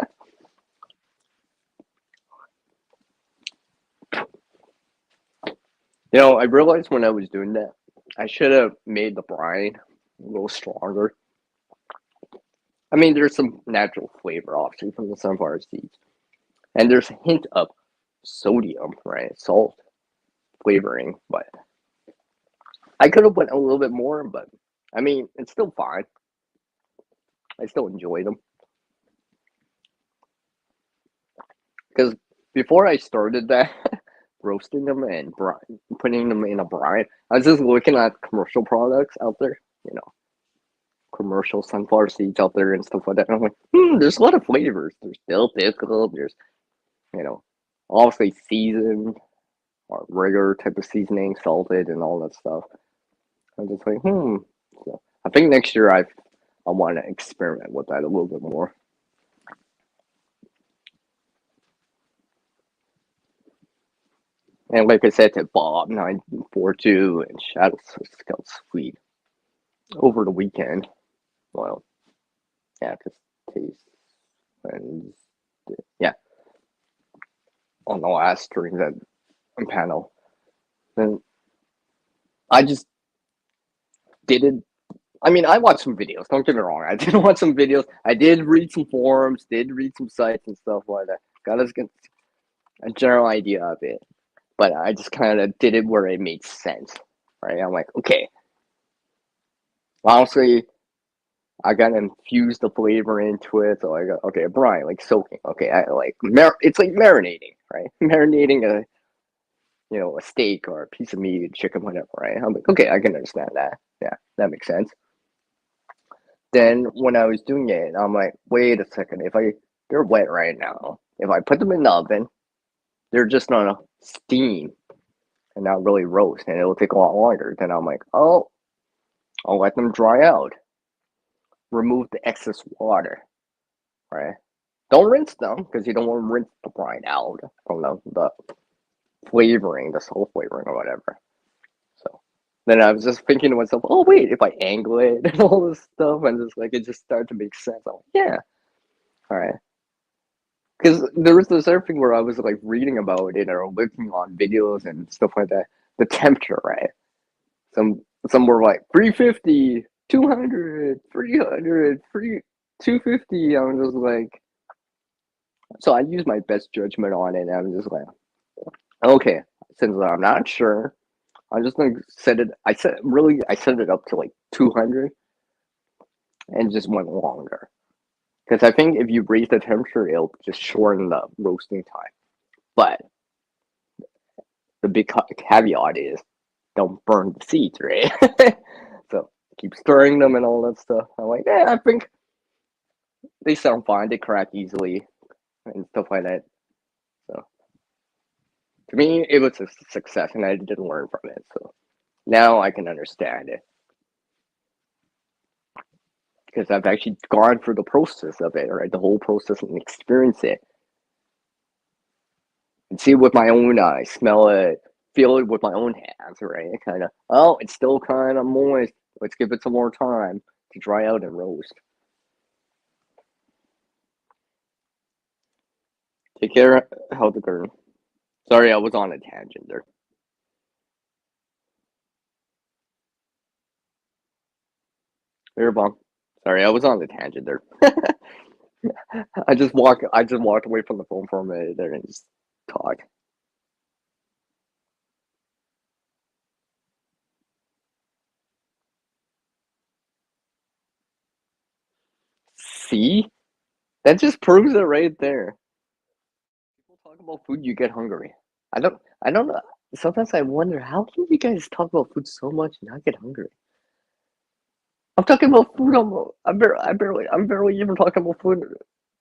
I realized when I was doing that, I should have made the brine a little stronger. I mean, there's some natural flavor, obviously, from the sunflower seeds. And there's a hint of sodium, right? Salt flavoring. But I could have went a little bit more, but I mean, it's still fine. I still enjoy them. Because before I started that, roasting them and putting them in a brine, I was just looking at commercial products out there, commercial sunflower seeds out there and stuff like that. And I'm like, there's a lot of flavors. There's dill pickle, there's, you know, obviously seasoned or regular type of seasoning, salted and all that stuff. I'm just like, So I think next year I want to experiment with that a little bit more. And like I said to Bob 942 and Shadow Scout Sweet over the weekend. Well, yeah, because taste and yeah, on the last during that panel, then I just didn't. I mean, I watched some videos. Don't get me wrong. I did watch some videos. I did read some forums. Did read some sites and stuff like that. Got us a general idea of it, but I just kind of did it where it made sense. Right? I'm like, okay. Honestly, I gotta infuse the flavor into it. So I go, okay, brine, like soaking. Okay, I like it's like marinating, right? Marinating a steak or a piece of meat, chicken, whatever, right? I'm like, okay, I can understand that. Yeah, that makes sense. Then when I was doing it, I'm like, wait a second, they're wet right now. If I put them in the oven, they're just gonna steam and not really roast, and it'll take a lot longer. Then I'm like, oh, I'll let them dry out. Remove the excess water, right? Don't rinse them because you don't want to rinse the brine out from the flavoring, the salt flavoring or whatever. So then I was just thinking to myself, oh wait, if I angle it and all this stuff, and just like it just started to make sense. I'm like, yeah, all right. Because there was this other thing where I was like reading about it or looking on videos and stuff like that. The temperature, right? Some were like 350, 200, 300, 250. I was just like, so I used my best judgment on it. And I was just like, okay, since I'm not sure, I'm just gonna set it. I set it up to like 200 and just went longer. Because I think if you raise the temperature, it'll just shorten the roasting time. But the big caveat is don't burn the seeds, right? So keep stirring them and all that stuff. I'm like, yeah, I think they sound fine. They crack easily and stuff like that. So to me, it was a success, and I did learn from it. So now I can understand it because I've actually gone through the process of it, right? The whole process and experience it and see it with my own eyes, smell it, feel it with my own hands, right? Kind of, oh, it's still kind of moist. Let's give it some more time to dry out and roast. Take care, Heldegar. Sorry, I was on a tangent there. Here, Bomb. Sorry, I was on the tangent there. I just walked away from the phone for a minute there and just talked. See? That just proves it right there. People talk about food, you get hungry. I don't know. Sometimes I wonder how can you guys talk about food so much and not get hungry? I'm talking about food. I'm barely even talking about food,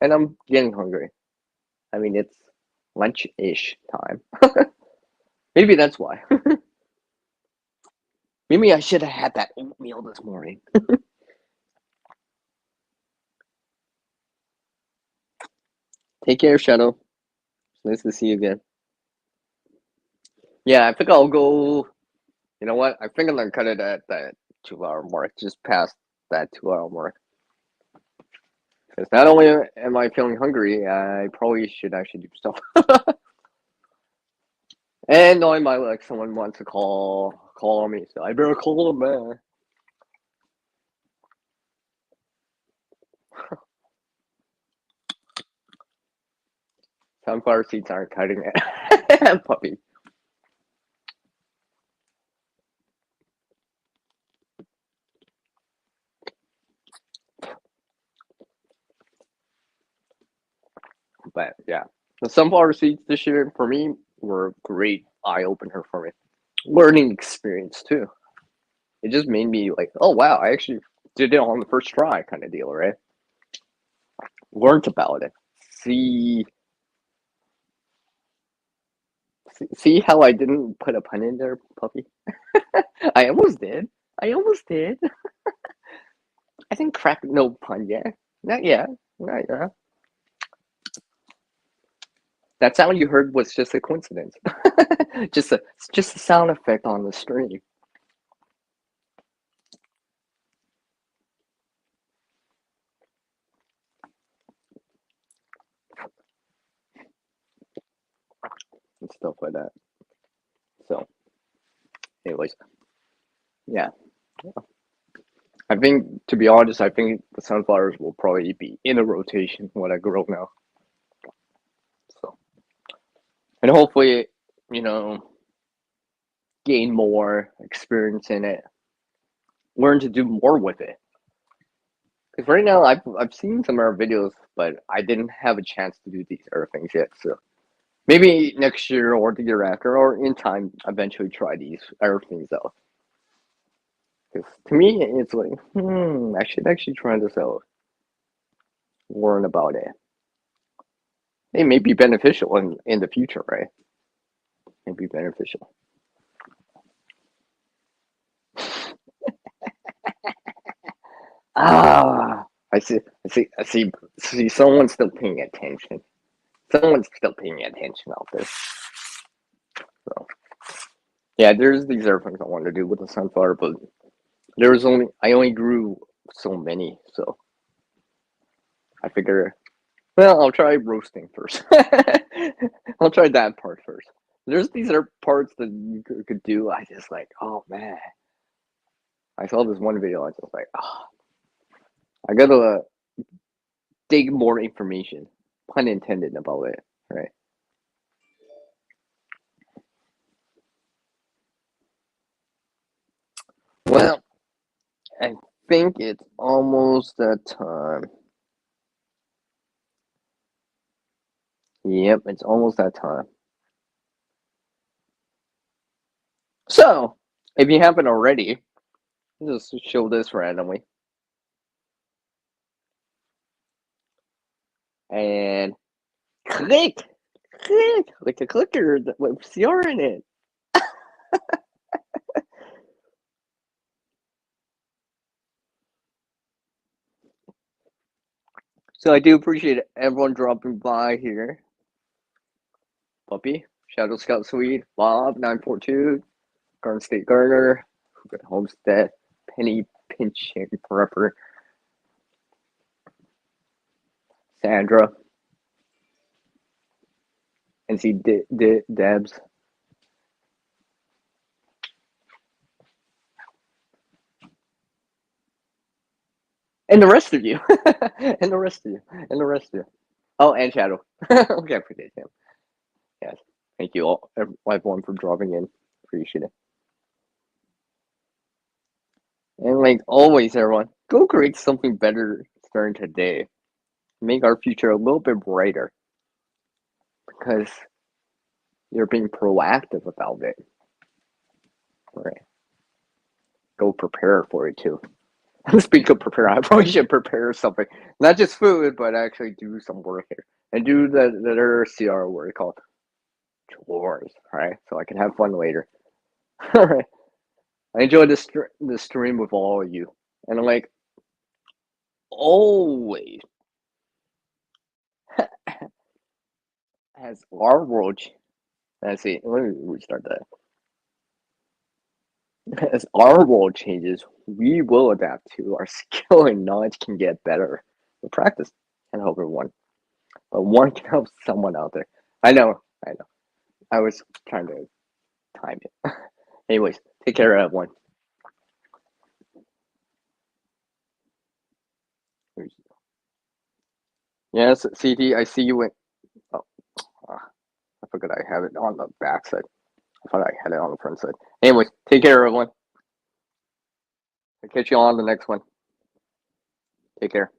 and I'm getting hungry. I mean, it's lunch-ish time. Maybe that's why. Maybe I should have had that oatmeal this morning. Take care, Shadow. It's nice to see you again. Yeah, I think I'll go. You know what? I think I'm gonna cut it at that 2 hour mark, just past that 2 hour mark. Because not only am I feeling hungry, I probably should actually do stuff. And knowing my like someone wants to call me, so I better call them, man. Sunflower seeds aren't cutting it. Puppy. But yeah, the sunflower seeds this year for me were a great eye opener for me. Learning experience too. It just made me like, oh wow, I actually did it on the first try, kind of deal, right? Learned about it. See, see how I didn't put a pun in there, puppy? I almost did. I almost did. I didn't crack no pun yet. Not yet. Not yet. That sound you heard was just a coincidence. just a sound effect on the stream. And stuff like that. So, anyways, yeah. I think, to be honest, I think the sunflowers will probably be in a rotation when I grow now. So, and hopefully, you know, gain more experience in it, learn to do more with it. Because right now, I've seen some of our videos, but I didn't have a chance to do these other things yet. So maybe next year or the year after, or in time, eventually try these other things out. Because to me, it's like, I should actually try this out, learn about it. It may be beneficial in the future, right? It may be beneficial. Ah, I see. Someone's still paying attention. Someone's still paying attention out there. So, yeah, there's these other things I wanted to do with the sunflower, but I only grew so many, so I figure, well, I'll try roasting first. I'll try that part first. There's these other parts that you could do. I just like, oh man. I saw this one video. I was just like, oh, I gotta dig more information, pun intended, about it, right? Well, I think it's almost that time. Yep, it's almost that time. So, if you haven't already, just show this randomly. And click, click, like a clicker with CR in it. So I do appreciate everyone dropping by here. Puppy, Shadow Scout Sweet, Bob 942, Garden State Gardener, Homestead, Penny Pinching Prepper, Sandra, NC Debs, and the rest of you, and the rest of you, and the rest of you. Oh, and Shadow. Okay, I forget him. Yes, thank you all, everyone, for dropping in. Appreciate it. And like always, everyone, go create something better starting today. Make our future a little bit brighter because you're being proactive about it. Right. Go prepare for it too. Speak of prepare, I probably should prepare something. Not just food, but actually do some work here. And do the other CR word called chores, right? So I can have fun later. Alright. I enjoyed the stream with all of you. And like always, as our world, let's see, let me restart that. As our world changes, we will adapt to. Our skill and knowledge can get better with practice. Can't help everyone, but one can help someone out there. I know. I know. I was trying to time it. Anyways, take care, everyone. Yes, CD, I see you in. Oh, I forgot I have it on the back side. I thought I had it on the front side. Anyways, take care, everyone. I'll catch you on the next one. Take care.